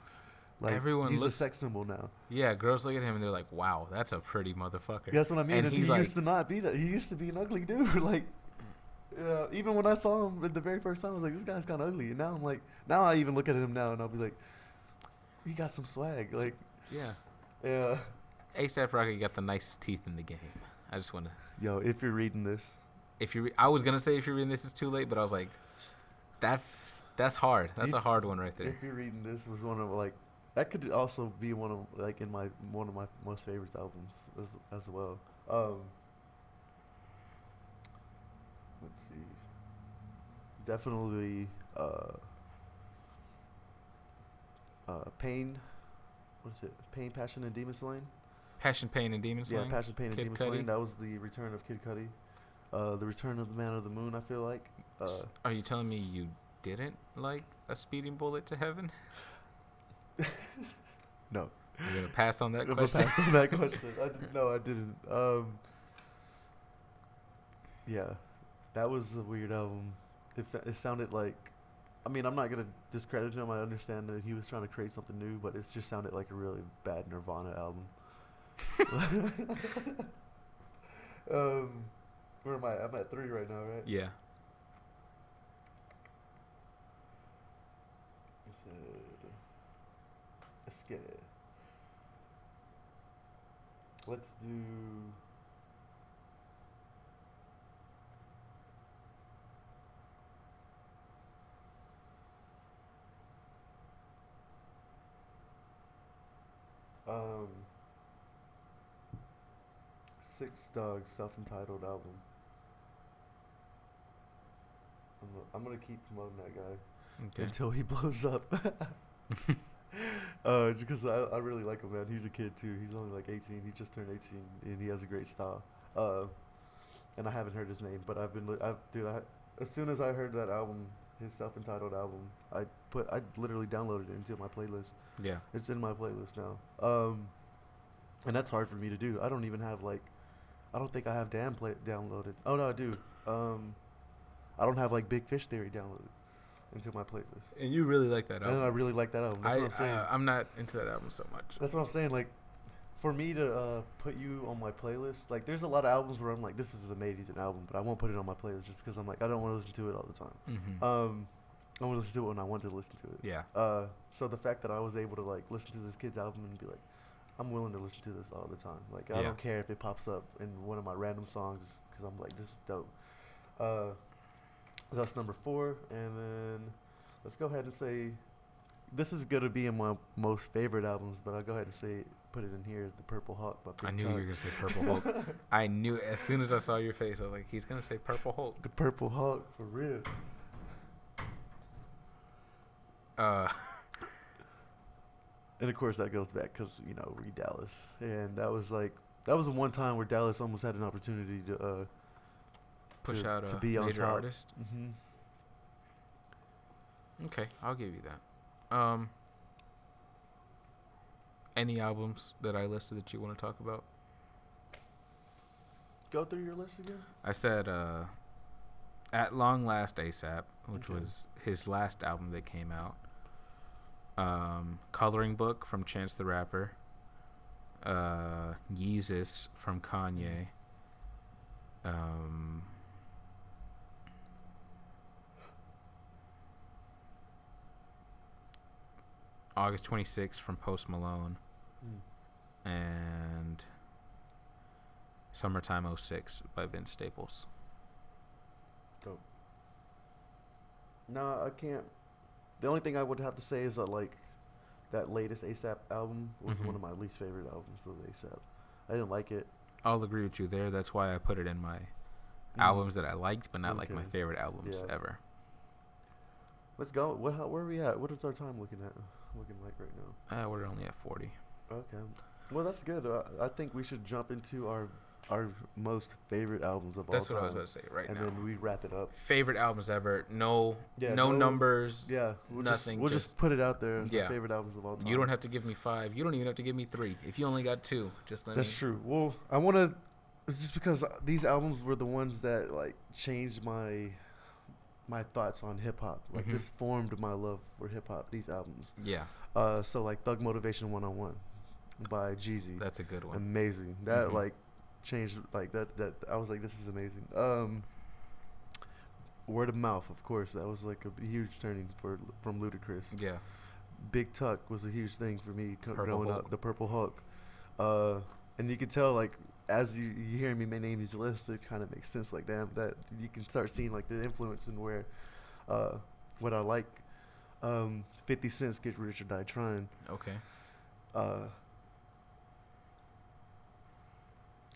Like everyone he's looks, a sex symbol now. Yeah, girls look at him and they're like, wow, that's a pretty motherfucker. Yeah, that's what I mean. And he's he like, used to not be that. He used to be an ugly dude. Like, even when I saw him the very first time, I was like, this guy's kind of ugly. And now I'm like, now I even look at him now and I'll be like, he got some swag. Like. Yeah. Yeah. A$AP Rocky got the nicest teeth in the game. I just want to. Yo, if you're reading this. I was gonna say if you're reading this, it's too late, but I was like, that's hard. That's a hard one right there. If you're reading this, was one of like that could also be one of like in one of my most favorite albums as well. Let's see. Definitely Pain. What is it? Pain, Passion, and Demon Slaying? Passion, Pain, and Demon Slaying? Yeah, Passion, Pain, and Kid Demon Cudi? Slaying. That was the return of Kid Cudi. The return of the Man of the Moon, I feel like. Are you telling me you didn't like A Speeding Bullet to Heaven? No. You're going to pass on that I'm question? pass on that question. No, I didn't. Yeah, that was a weird album. It sounded like, I mean, I'm not gonna discredit him. I understand that he was trying to create something new, but it just sounded like a really bad Nirvana album. Where am I? I'm at 3 right now, right? Yeah. Let's get it. Let's do. Six Dogs self-entitled album. I'm gonna keep promoting that guy until he blows up. Just because I really like him, man. He's a kid too. He's only like 18. He just turned 18, and he has a great style. And I haven't heard his name, but as soon as I heard that album, his self-entitled album, I literally downloaded it into my playlist. Yeah. It's in my playlist now. And that's hard for me to do. I don't even have I don't think I have downloaded. Oh no, I do. I don't have Big Fish Theory downloaded into my playlist. And you really like that album. And I really like that album. That's what I'm saying. I'm not into that album so much. That's what I'm saying. For me to put you on my playlist, there's a lot of albums where I'm like, this is an amazing album, but I won't put it on my playlist just because I'm like, I don't want to listen to it all the time. Mm-hmm. I want to listen to it when I want to listen to it. Yeah. So the fact that I was able to listen to this kid's album and be like, I'm willing to listen to this all the time. I don't care if it pops up in one of my random songs because I'm like, this is dope. That's number 4, and then let's go ahead and say this is gonna be in my most favorite albums, but I'll go ahead and put it in here, The Purple Hawk by Big I knew Tuck. you were gonna say Purple Hulk. I knew as soon as I saw your face, I was like, he's gonna say Purple Hulk. The Purple Hawk, for real. And of course that goes back because we Dallas, and that was the one time where Dallas almost had an opportunity to push out to a be major on top. artist. Mm-hmm. Okay, I'll give you that. Any albums that I listed that you want to talk about? Go through your list again. I said At Long Last A$AP, which Okay. was his last album that came out. Coloring Book from Chance the Rapper. Yeezus from Kanye. August 26th from Post Malone. And Summertime '06 by Vince Staples. Dope. No, I can't. The only thing I would have to say is that like that latest ASAP album was one of my least favorite albums of ASAP. I didn't like it. I'll agree with you there. That's why I put it in my albums that I liked, but not like my favorite albums ever. Let's go. Where are we at? What is our time looking like right now? We're only at 40. Okay. Well, that's good. I think we should jump into our most favorite albums of all time. That's what I was about to say right now. And then we wrap it up. Favorite albums ever. No numbers. Yeah. Nothing. We'll just put it out there as the favorite albums of all time. You don't have to give me 5. You don't even have to give me 3. If you only got 2, just let me. That's true. Well, I want to, just because these albums were the ones that like changed my thoughts on hip hop. Like this formed my love for hip hop. These albums. Yeah. So like Thug Motivation 101 by Jeezy. That's a good one. Amazing. That like changed like that. I was like, this is amazing. Word of Mouth, of course. That was like a huge turning from Ludacris. Yeah. Big Tuck was a huge thing for me growing Hulk. up. The Purple Hulk. And you can tell like as you hear me name these lists, it kind of makes sense. Like damn, that you can start seeing like the influence in where what I like. 50 Cent's Get Rich or Die Trying. Okay.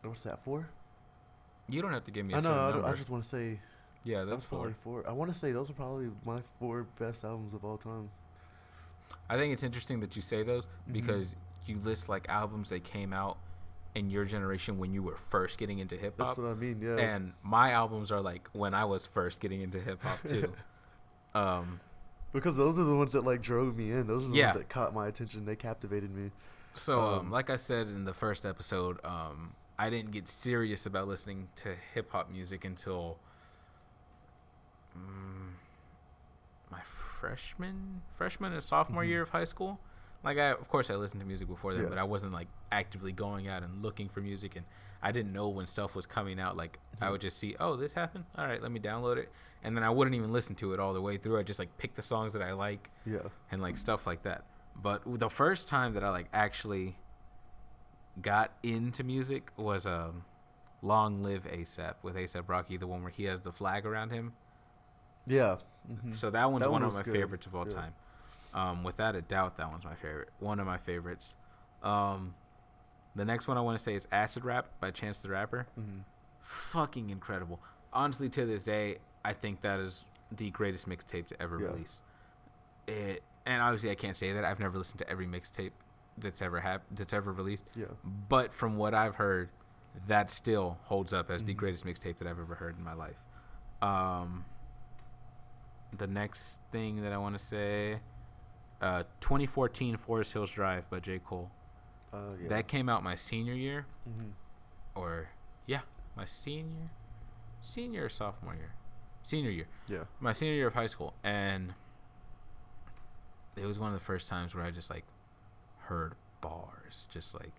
What's that for? You don't have to give me a I certain know. number. I just want to say. Yeah, that's probably 4. I want to say those are probably my 4 best albums of all time. I think it's interesting that you say those because you list like albums that came out in your generation when you were first getting into hip hop. That's what I mean. Yeah. And my albums are like when I was first getting into hip hop too. Because those are the ones that like drove me in. Those are the ones that caught my attention. They captivated me. So, like I said in the first episode, I didn't get serious about listening to hip hop music until my freshman and sophomore year of high school. Like of course I listened to music before that, but I wasn't like actively going out and looking for music, and I didn't know when stuff was coming out. Like I would just see, oh, this happened. All right, let me download it, and then I wouldn't even listen to it all the way through. I just like pick the songs that I like, and like stuff like that. But the first time that I like actually got into music was Long Live ASAP with A$AP Rocky, the one where he has the flag around him. Yeah. So that one's one of my favorites of all time. Without a doubt, that one's my favorite. One of my favorites. The next one I want to say is Acid Rap by Chance the Rapper. Fucking incredible. Honestly, to this day, I think that is the greatest mixtape to ever release. And obviously, I can't say that. I've never listened to every mixtape that's ever released. Yeah. But from what I've heard, that still holds up as the greatest mixtape that I've ever heard in my life. The next thing that I want to say, 2014 Forest Hills Drive by J. Cole. That came out my senior year. My senior or sophomore year? Senior year. Yeah. My senior year of high school. And it was one of the first times where I just like heard bars just like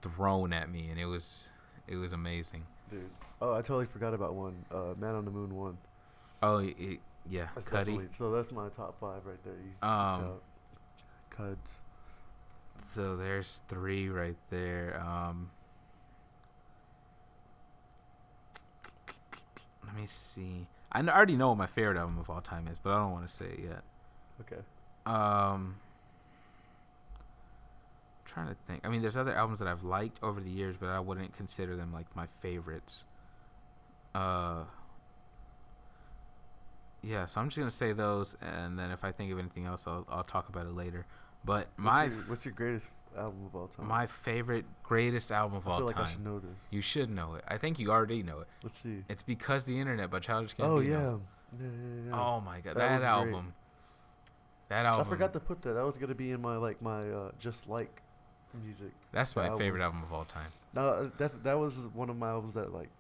thrown at me, and it was amazing. Dude. Oh, I totally forgot about one. Man on the Moon 1. Oh, yeah. Cuddy. So that's my top 5 right there. Cuds. So there's 3 right there. Let me see. I already know what my favorite album of all time is, but I don't want to say it yet. Okay. Trying to think. I mean, there's other albums that I've liked over the years, but I wouldn't consider them like my favorites. Yeah, so I'm just gonna say those, and then if I think of anything else, I'll talk about it later. But what's your greatest album of all time? My greatest album of all time. I feel like I should know this. You should know it. I think you already know it. Let's see. It's Because the Internet by Childish Gambino. Oh yeah. Oh my god, that album. Great. That album. I forgot to put that. That was gonna be in my just like music. That's my favorite album of all time. No, that was one of my albums that like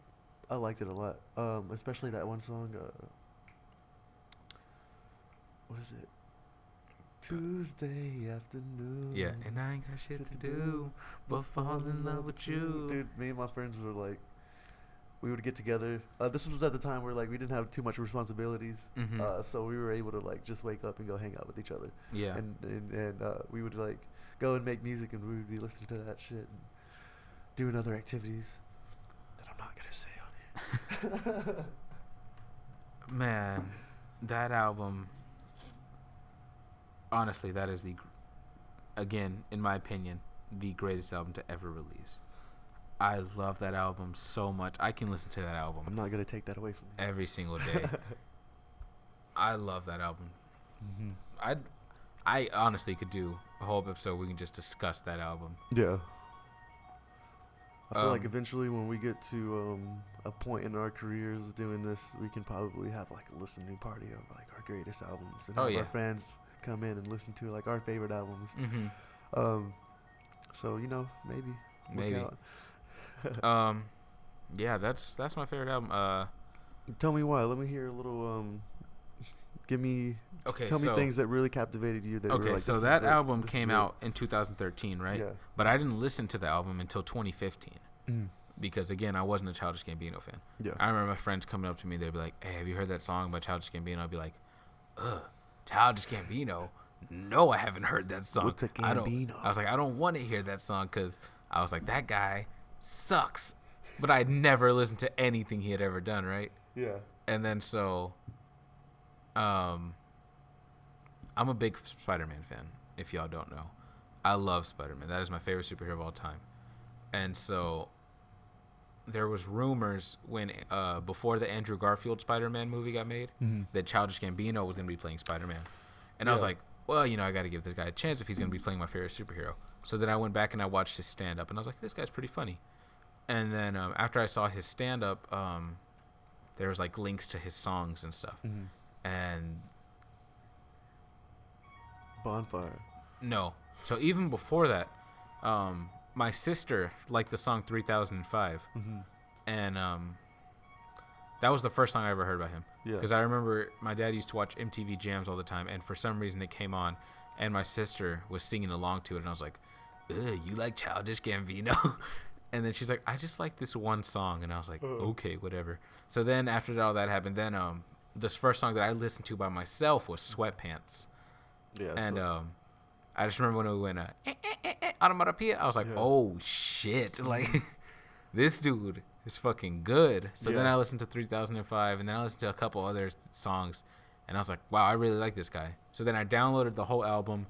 I liked it a lot. Especially that one song. What is it? Tuesday afternoon. Yeah, and I ain't got shit to do but fall in love with you. Dude, me and my friends were like, we would get together. This was at the time where like we didn't have too much responsibilities, so we were able to like just wake up and go hang out with each other. Yeah. And we would like go and make music, and we would be listening to that shit and doing other activities that I'm not gonna say on here. Man, that album. Honestly, that is again, in my opinion, the greatest album to ever release. I love that album so much. I can listen to that album. I'm not gonna take that away from you. Every single day. I love that album. Mm-hmm. I honestly could do a whole episode where we can just discuss that album. Yeah. I feel like eventually when we get to a point in our careers doing this, we can probably have like a listening party of like our greatest albums and have our fans come in and listen to like our favorite albums. So maybe. Yeah, that's my favorite album. Tell me why. Let me hear a little. Tell me things that really captivated you. So that album came out in 2013, right? Yeah. But I didn't listen to the album until 2015 because again, I wasn't a Childish Gambino fan. Yeah. I remember my friends coming up to me. They'd be like, "Hey, have you heard that song by Childish Gambino?" I'd be like, "Ugh, Childish Gambino? No, I haven't heard that song." What's a Gambino? I was like, I don't want to hear that song because I was like, that guy sucks. But I'd never listened to anything he had ever done, right? Yeah. And then so, I'm a big Spider-Man fan, if y'all don't know. I love Spider-Man. That is my favorite superhero of all time. And so, there was rumors when before the Andrew Garfield Spider-Man movie got made that Childish Gambino was going to be playing Spider-Man. And I was like, well, I got to give this guy a chance if he's going to be playing my favorite superhero. So then I went back and I watched his stand-up, and I was like, this guy's pretty funny. And then after I saw his stand-up, there was like links to his songs and stuff. And Bonfire. No. So even before that, my sister liked the song 3005. And that was the first song I ever heard by him. Because I remember my dad used to watch MTV Jams all the time, and for some reason it came on, and my sister was singing along to it, and I was like, ugh, you like Childish Gambino? And then she's like, I just like this one song. And I was like, okay, whatever. So then after all that happened, then this first song that I listened to by myself was Sweatpants. Yeah. And I just remember when we went Automatopoeia, I was like, oh shit, like this dude is fucking good. So then I listened to 3005, and then I listened to a couple other songs, and I was like, wow, I really like this guy. So then I downloaded the whole album,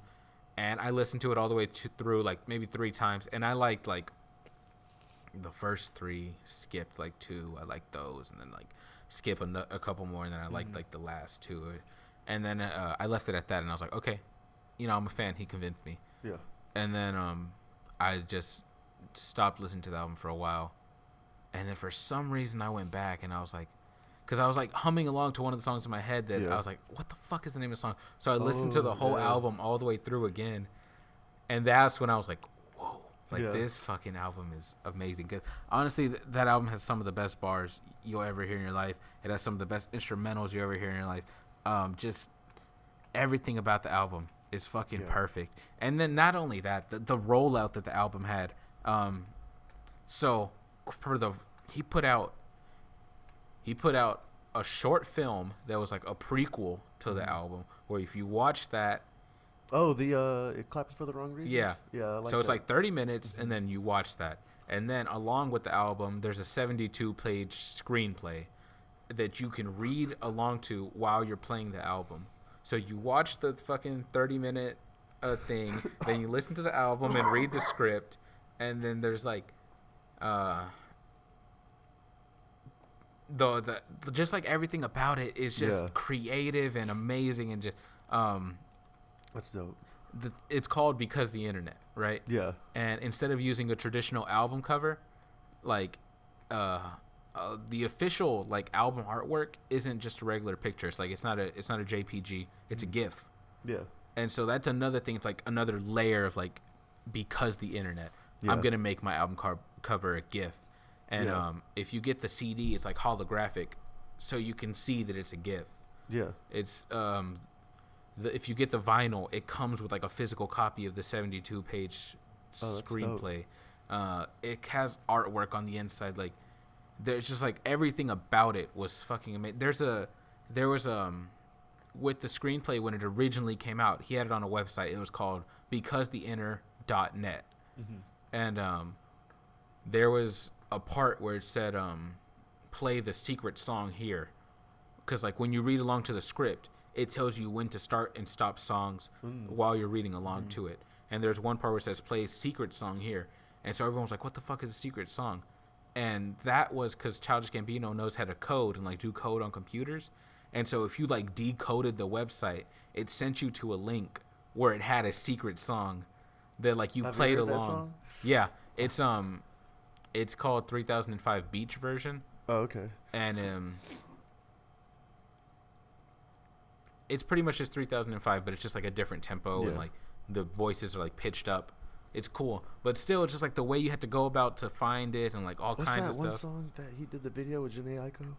and I listened to it all the way through like maybe 3 times, and I liked like the first 3, skipped like 2. I liked those, and then like skip a couple more, and then I liked like the last 2, and then I left it at that, and I was like, okay, I'm a fan. He convinced me. Yeah. And then I just stopped listening to the album for a while, and then for some reason I went back, and I was like, because I was like humming along to one of the songs in my head that I was like, what the fuck is the name of the song? So I listened to the whole album all the way through again, and that's when I was like, whoa, like this fucking album is amazing. Cause honestly, that album has some of the best bars you'll ever hear in your life. It has some of the best instrumentals you ever hear in your life. Just everything about the album is fucking perfect. And then not only that, the rollout that the album had. So he put out a short film that was like a prequel to the album, where if you watch that, Clapping for the Wrong Reasons? Yeah. Yeah, I like so it's that. like 30 minutes, and then you watch that. And then along with the album, there's a 72-page screenplay that you can read along to while you're playing the album. So you watch the fucking 30-minute thing, then you listen to the album and read the script, and then there's like the just like everything about it is just creative and amazing, and just that's dope. It's called Because the Internet, right? Yeah. And instead of using a traditional album cover, like the official like album artwork isn't just a regular picture. It's like it's not a JPG. It's a GIF. Yeah. And so that's another thing. It's like another layer of like, because the internet, I'm gonna make my album cover a GIF. And if you get the CD, it's like holographic, so you can see that it's a GIF. Yeah. It's if you get the vinyl, it comes with like a physical copy of the 72-page screenplay. It has artwork on the inside, like there's just like everything about it was fucking amazing. There was with the screenplay when it originally came out, he had it on a website. It was called BecauseTheInner.net. And there was a part where it said play the secret song here, because like when you read along to the script, it tells you when to start and stop songs while you're reading along to it. And there's one part where it says play secret song here, and so everyone was like, what the fuck is a secret song? And that was because Childish Gambino knows how to code and like do code on computers. And so if you like decoded the website, it sent you to a link where it had a secret song that like you played along. Yeah, it's called 3005 Beach version. Oh, okay. And it's pretty much just 3005, but it's just like a different tempo and like the voices are like pitched up. It's cool, but still, it's just like the way you had to go about to find it and like all kinds of stuff. What's that one song that he did the video with Jhené Aiko?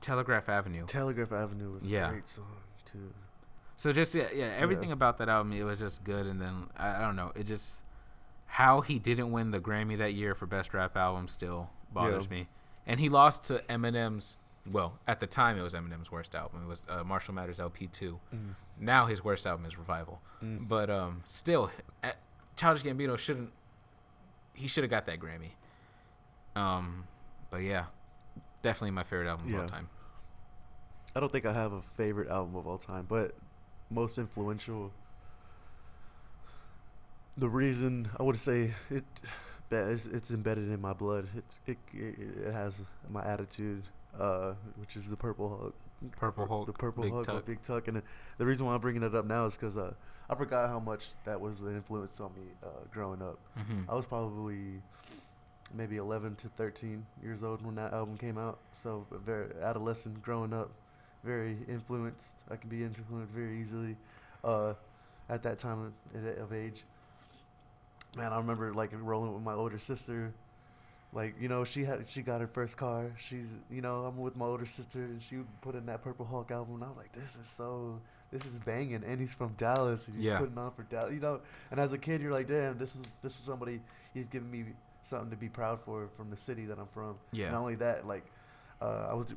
Telegraph Avenue. Telegraph Avenue was a great song too. So just everything about that album, it was just good. And then I don't know, it just how he didn't win the Grammy that year for Best Rap Album still bothers me. And he lost to Eminem's. Well, at the time it was Eminem's worst album. It was Marshall Mathers LP2. Now his worst album is Revival. But still, Childish Gambino should have got that Grammy. But yeah. Definitely my favorite album of all time. I don't think I have a favorite album of all time, but most influential. The reason I would say it's embedded in my blood. It has my attitude, which is the Purple Hulk. The Purple Hulk with Big Tuck. And the reason why I'm bringing it up now is because I forgot how much that was an influence on me growing up. I was probably maybe 11 to 13 years old when that album came out. So very adolescent, growing up, very influenced. I can be influenced very easily at that time of age. Man, I remember like rolling with my older sister. Like, you know, she got her first car. I'm with my older sister, and she would put in that Purple Hulk album, and I was like, this is banging, and he's from Dallas, and he's putting on for Dallas, you know. And as a kid, you're like, damn, this is somebody, he's giving me something to be proud for from the city that I'm from. Yeah. Not only that, like,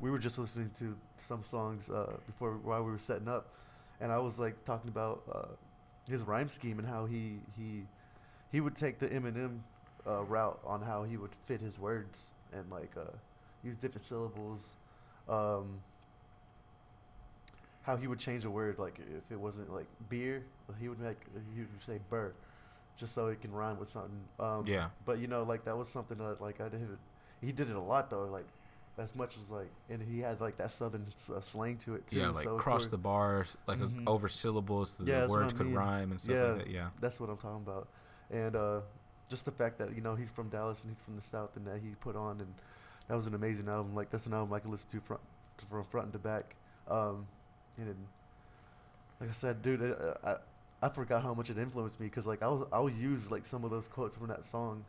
we were just listening to some songs while we were setting up, and I was like talking about his rhyme scheme and how he would take the Eminem route on how he would fit his words and like use different syllables. How he would change a word, like if it wasn't like beer, he would say burr, just so it can rhyme with something. But you know, like that was something that like he did it a lot though, like as much as like, and he had like that southern slang to it too. Yeah, like so cross the bars, like over syllables, so the words could rhyme and stuff like that. Yeah, that's what I'm talking about. And just the fact that, you know, he's from Dallas and he's from the South, and that he put on, and that was an amazing album. Like that's an album I can listen to from front to back. And then, like I said, dude, I forgot how much it influenced me, because like I'll use like some of those quotes from that song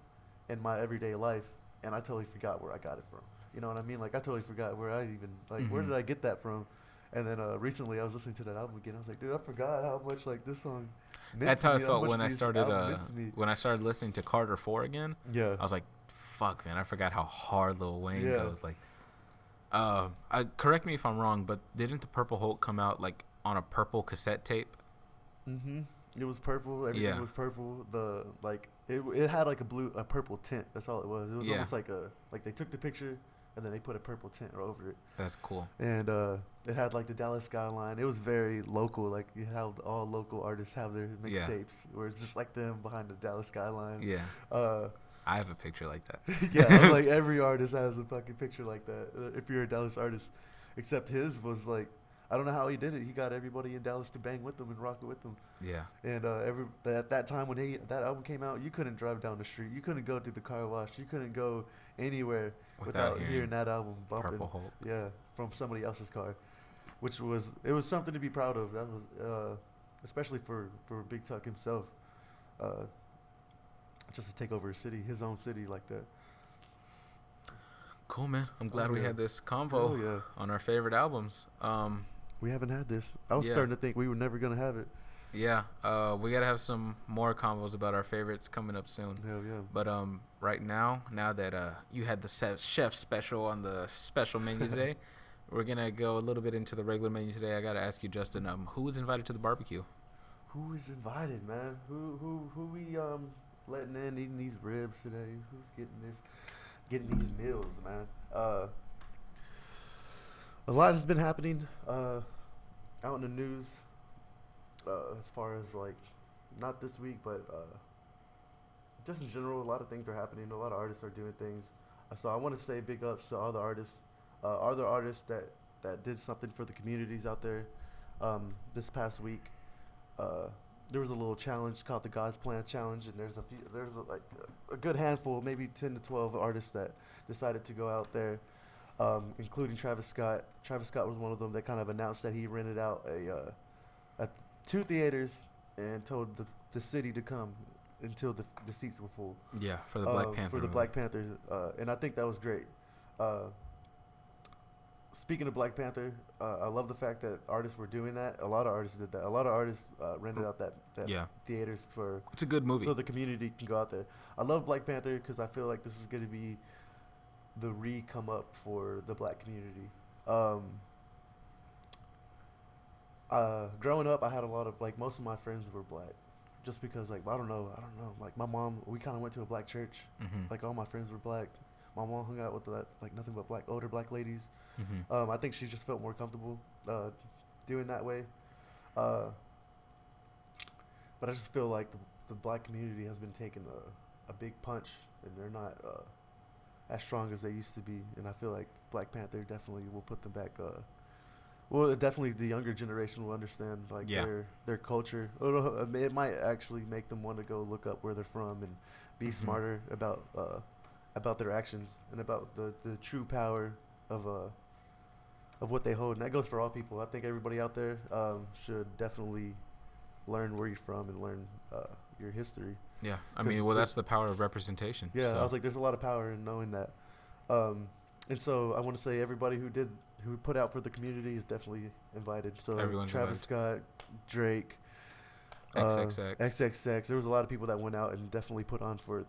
in my everyday life, and I totally forgot where I got it from. You know what I mean? Like I totally forgot where I even where did I get that from? And then recently I was listening to that album again. I was like, dude, I forgot how much like this song. That's how I felt when I started listening to Carter 4 again. Yeah, I was like, fuck, man, I forgot how hard Lil Wayne goes. Like, correct me if I'm wrong, but didn't the Purple Hulk come out like on a purple cassette tape? It was purple. Everything was purple. The like it had like a purple tint. That's all it was. It was almost like they took the picture and then they put a purple tint over it. That's cool. And it had like the Dallas skyline. It was very local. Like you have all local artists have their mixtapes where it's just like them behind the Dallas skyline. Yeah. I have a picture like that. Yeah, like every artist has a fucking picture like that. If you're a Dallas artist, except his was like, I don't know how he did it. He got everybody in Dallas to bang with him and rock it with him. Yeah. And at that time when that album came out, you couldn't drive down the street. You couldn't go to the car wash. You couldn't go anywhere without hearing that album bumping. Purple Hulk. Yeah, from somebody else's car, which was something to be proud of. That was especially for Big Tuck himself, just to take over his own city like that. Cool, man. I'm glad we had this convo on our favorite albums. We haven't had this. I was starting to think we were never gonna have it. Yeah, we gotta have some more combos about our favorites coming up soon. Hell yeah. But right now that you had the chef special on the special menu today, we're gonna go a little bit into the regular menu today. I gotta ask you, Justin, who was invited to the barbecue? Who is invited, man? Who we letting in eating these ribs today? Who's getting these meals, man? A lot has been happening out in the news. As far as like, not this week, but just in general, a lot of things are happening. A lot of artists are doing things. So I want to say big ups to all the artists, other artists that did something for the communities out there. This past week, there was a little challenge called the God's Plan Challenge, and there's a good handful, maybe 10 to 12 artists that decided to go out there, including Travis Scott. Travis Scott was one of them that kind of announced that he rented out a 2 theaters and told the city to come until the seats were full. Yeah, for the Black Panther. For the Black Panthers, and I think that was great. Speaking of Black Panther, I love the fact that artists were doing that. A lot of artists did that. A lot of artists rented out that theaters for. It's a good movie. So the community can go out there. I love Black Panther because I feel like this is going to be the come up for the Black community. Growing up, I had a lot of most of my friends were Black, just because I don't know. Like my mom, we kind of went to a Black church. Mm-hmm. Like all my friends were Black. My mom hung out with nothing but older Black ladies. Mm-hmm. I think she just felt more comfortable doing that way. But I just feel like the Black community has been taking a big punch, and they're not as strong as they used to be. And I feel like Black Panther definitely will put them back. Well, definitely the younger generation will understand their culture. It might actually make them want to go look up where they're from and be Mm-hmm. smarter about their actions and about the true power of what they hold. And that goes for all people. I think everybody out there should definitely learn where you're from and learn your history. Yeah, I mean, that's the power of representation. Yeah, so. I was like, there's a lot of power in knowing that. And so I want to say everybody who put out for the community is definitely invited. So Everyone's Travis Scott, Drake, XXX. There was a lot of people that went out and definitely put on for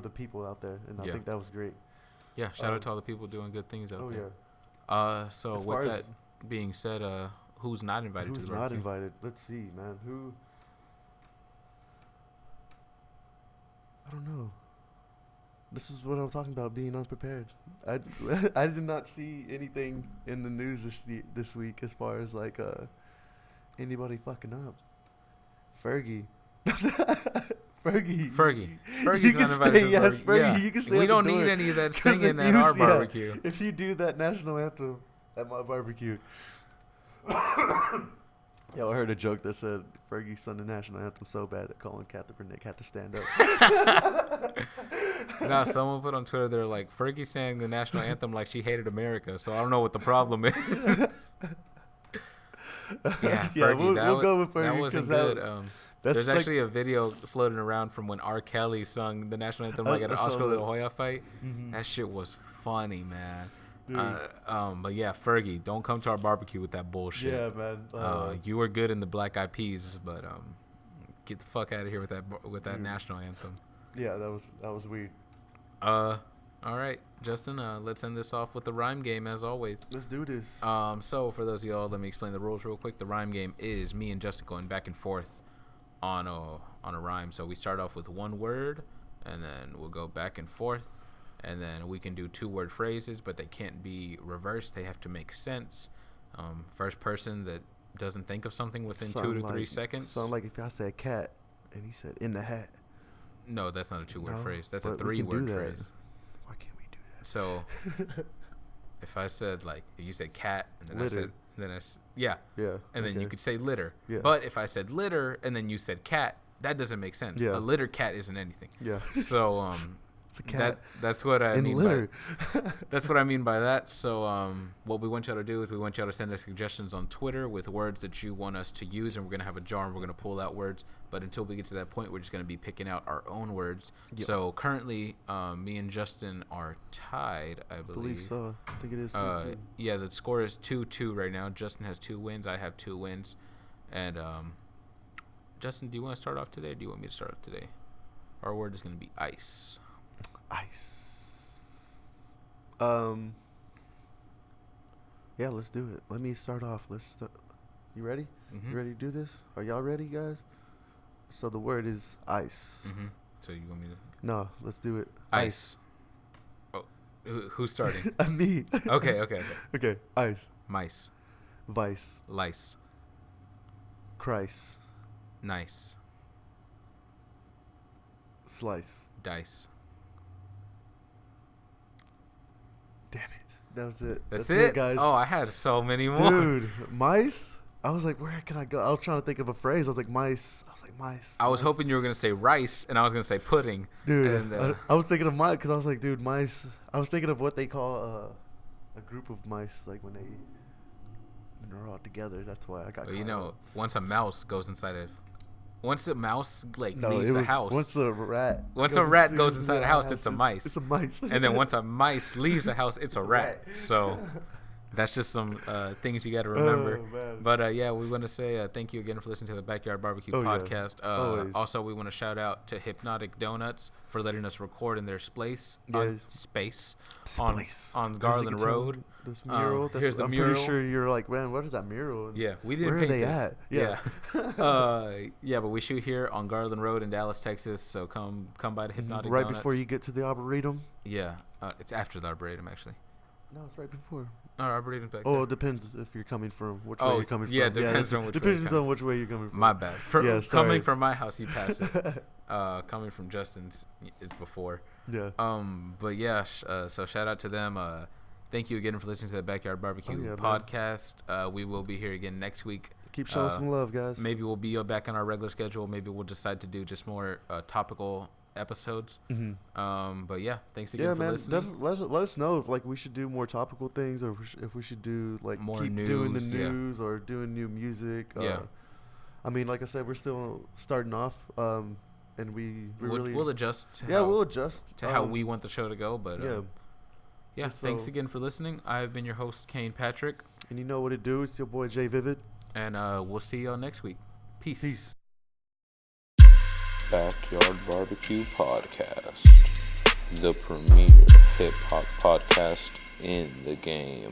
the people out there, and I think that was great. Yeah, shout out to all the people doing good things out there. Yeah. So as with that being said, who's not invited to the barbecue? Who's not invited? Let's see, man. Who? I don't know. This is what I'm talking about, being unprepared. I did not see anything in the news this week as far as anybody fucking up. Fergie. Fergie's not invited to the yes, barbecue. Fergie. Yeah. You can stay We up don't and do need it. any of that singing at our barbecue. If you do that national anthem at my barbecue. Yo, I heard a joke that said Fergie sung the national anthem so bad that Colin Kaepernick had to stand up. Nah, someone put on Twitter, they're like, Fergie sang the national anthem like she hated America, so I don't know what the problem is. Yeah, Fergie, we'll go with Fergie. That wasn't good. There's actually a video floating around from when R. Kelly sung the national anthem at an Oscar De La Hoya fight. Mm-hmm. That shit was funny, man. But yeah, Fergie, don't come to our barbecue with that bullshit. Yeah, man. You were good in the Black Eyed Peas, but get the fuck out of here with that national anthem. Yeah, that was weird. All right, Justin. Let's end this off with the rhyme game as always. Let's do this. So for those of y'all, let me explain the rules real quick. The rhyme game is me and Justin going back and forth on a rhyme. So we start off with one word, and then we'll go back and forth, and then we can do 2-word phrases, but they can't be reversed. They have to make sense. First person that doesn't think of something within 2 to 3 seconds. Sound like if I said cat and he said in the hat. No, that's not a 2-word phrase. That's a 3-word phrase. Why can't we do that? So if I said if you said cat and then litter. I said yeah, and then you could say litter. Yeah. But if I said litter and then you said cat, that doesn't make sense. Yeah. A litter cat isn't anything. Yeah. So it's a cat. That's what I mean. Litter. That's what I mean by that. So what we want y'all to do is we want y'all to send us suggestions on Twitter with words that you want us to use, and we're gonna have a jar and we're gonna pull out words. But until we get to that point, we're just gonna be picking out our own words. Yep. So currently, me and Justin are tied, I believe. So. I think it is 2-2. Yeah, the score is 2-2 right now. Justin has 2 wins. I have 2 wins. And Justin, do you want to start off today, or do you want me to start off today? Our word is going to be ice. Ice. Yeah, let's do it. Let me start off. You ready? Mm-hmm. You ready to do this? Are y'all ready, guys? So the word is ice. Mm-hmm. So you want me to? No, let's do it. Ice. Oh, who's starting? Me. Okay. Okay. Ice. Mice. Vice. Lice. Christ. Nice. Slice. Dice. Damn it. That was it. That's it, guys. Oh, I had so many more. Dude, mice? I was like, where can I go? I was trying to think of a phrase. I was like, mice. I was mice. hoping you were going to say rice, and I was going to say pudding. Dude, And, I was thinking of mice because I was like, dude, mice. I was thinking of what they call a group of mice, like when they're all together. That's why I got well, caught up. once a mouse goes inside of... Once a mouse leaves it a was house... Once a rat goes inside a house, it's a mice. It's a mice. And then once a mice leaves a house, it's a rat. rat. So that's just some things you got to remember. Oh, man. But yeah, we want to say thank you again for listening to the Backyard Barbecue podcast. Always. Also, we want to shout out to Hypnotic Donuts for letting us record in their space on Garland Road. This mural. Here's the I'm mural. pretty sure you're like, man, what is that mural? Yeah, we didn't Where paint are they this. at? Yeah. Yeah, but we shoot here on Garland Road in Dallas, Texas. So come by the Hypnotic right Donuts. before you get to the Arboretum. Yeah, it's after the Arboretum actually. No, it's right before. Arboretum's back Oh, there. it depends if you're coming from which way you're coming from. Yeah, depends on which way you're Depends on which way you're coming from. My bad. Yeah, Coming from my house, you pass it. Coming from Justin's, it's before. Yeah. But yeah, so shout out to them. Thank you again for listening to the Backyard Barbecue podcast. We will be here again next week. Keep showing some love, guys. Maybe we'll be back on our regular schedule. Maybe we'll decide to do just more topical episodes. Mm-hmm. But yeah, thanks again for listening. Let us know if like we should do more topical things, or if we should do like More keep news, doing the news or doing new music. Yeah. I mean, like I said, we're still starting off, and we'll adjust. We'll adjust to how we want the show to go. But yeah, And thanks so- again for listening. I've been your host, Cain Patrick. And you know what it do? It's your boy Jay Vivid. And we'll see y'all next week. Peace. Backyard Barbecue Podcast, the premier hip hop podcast in the game.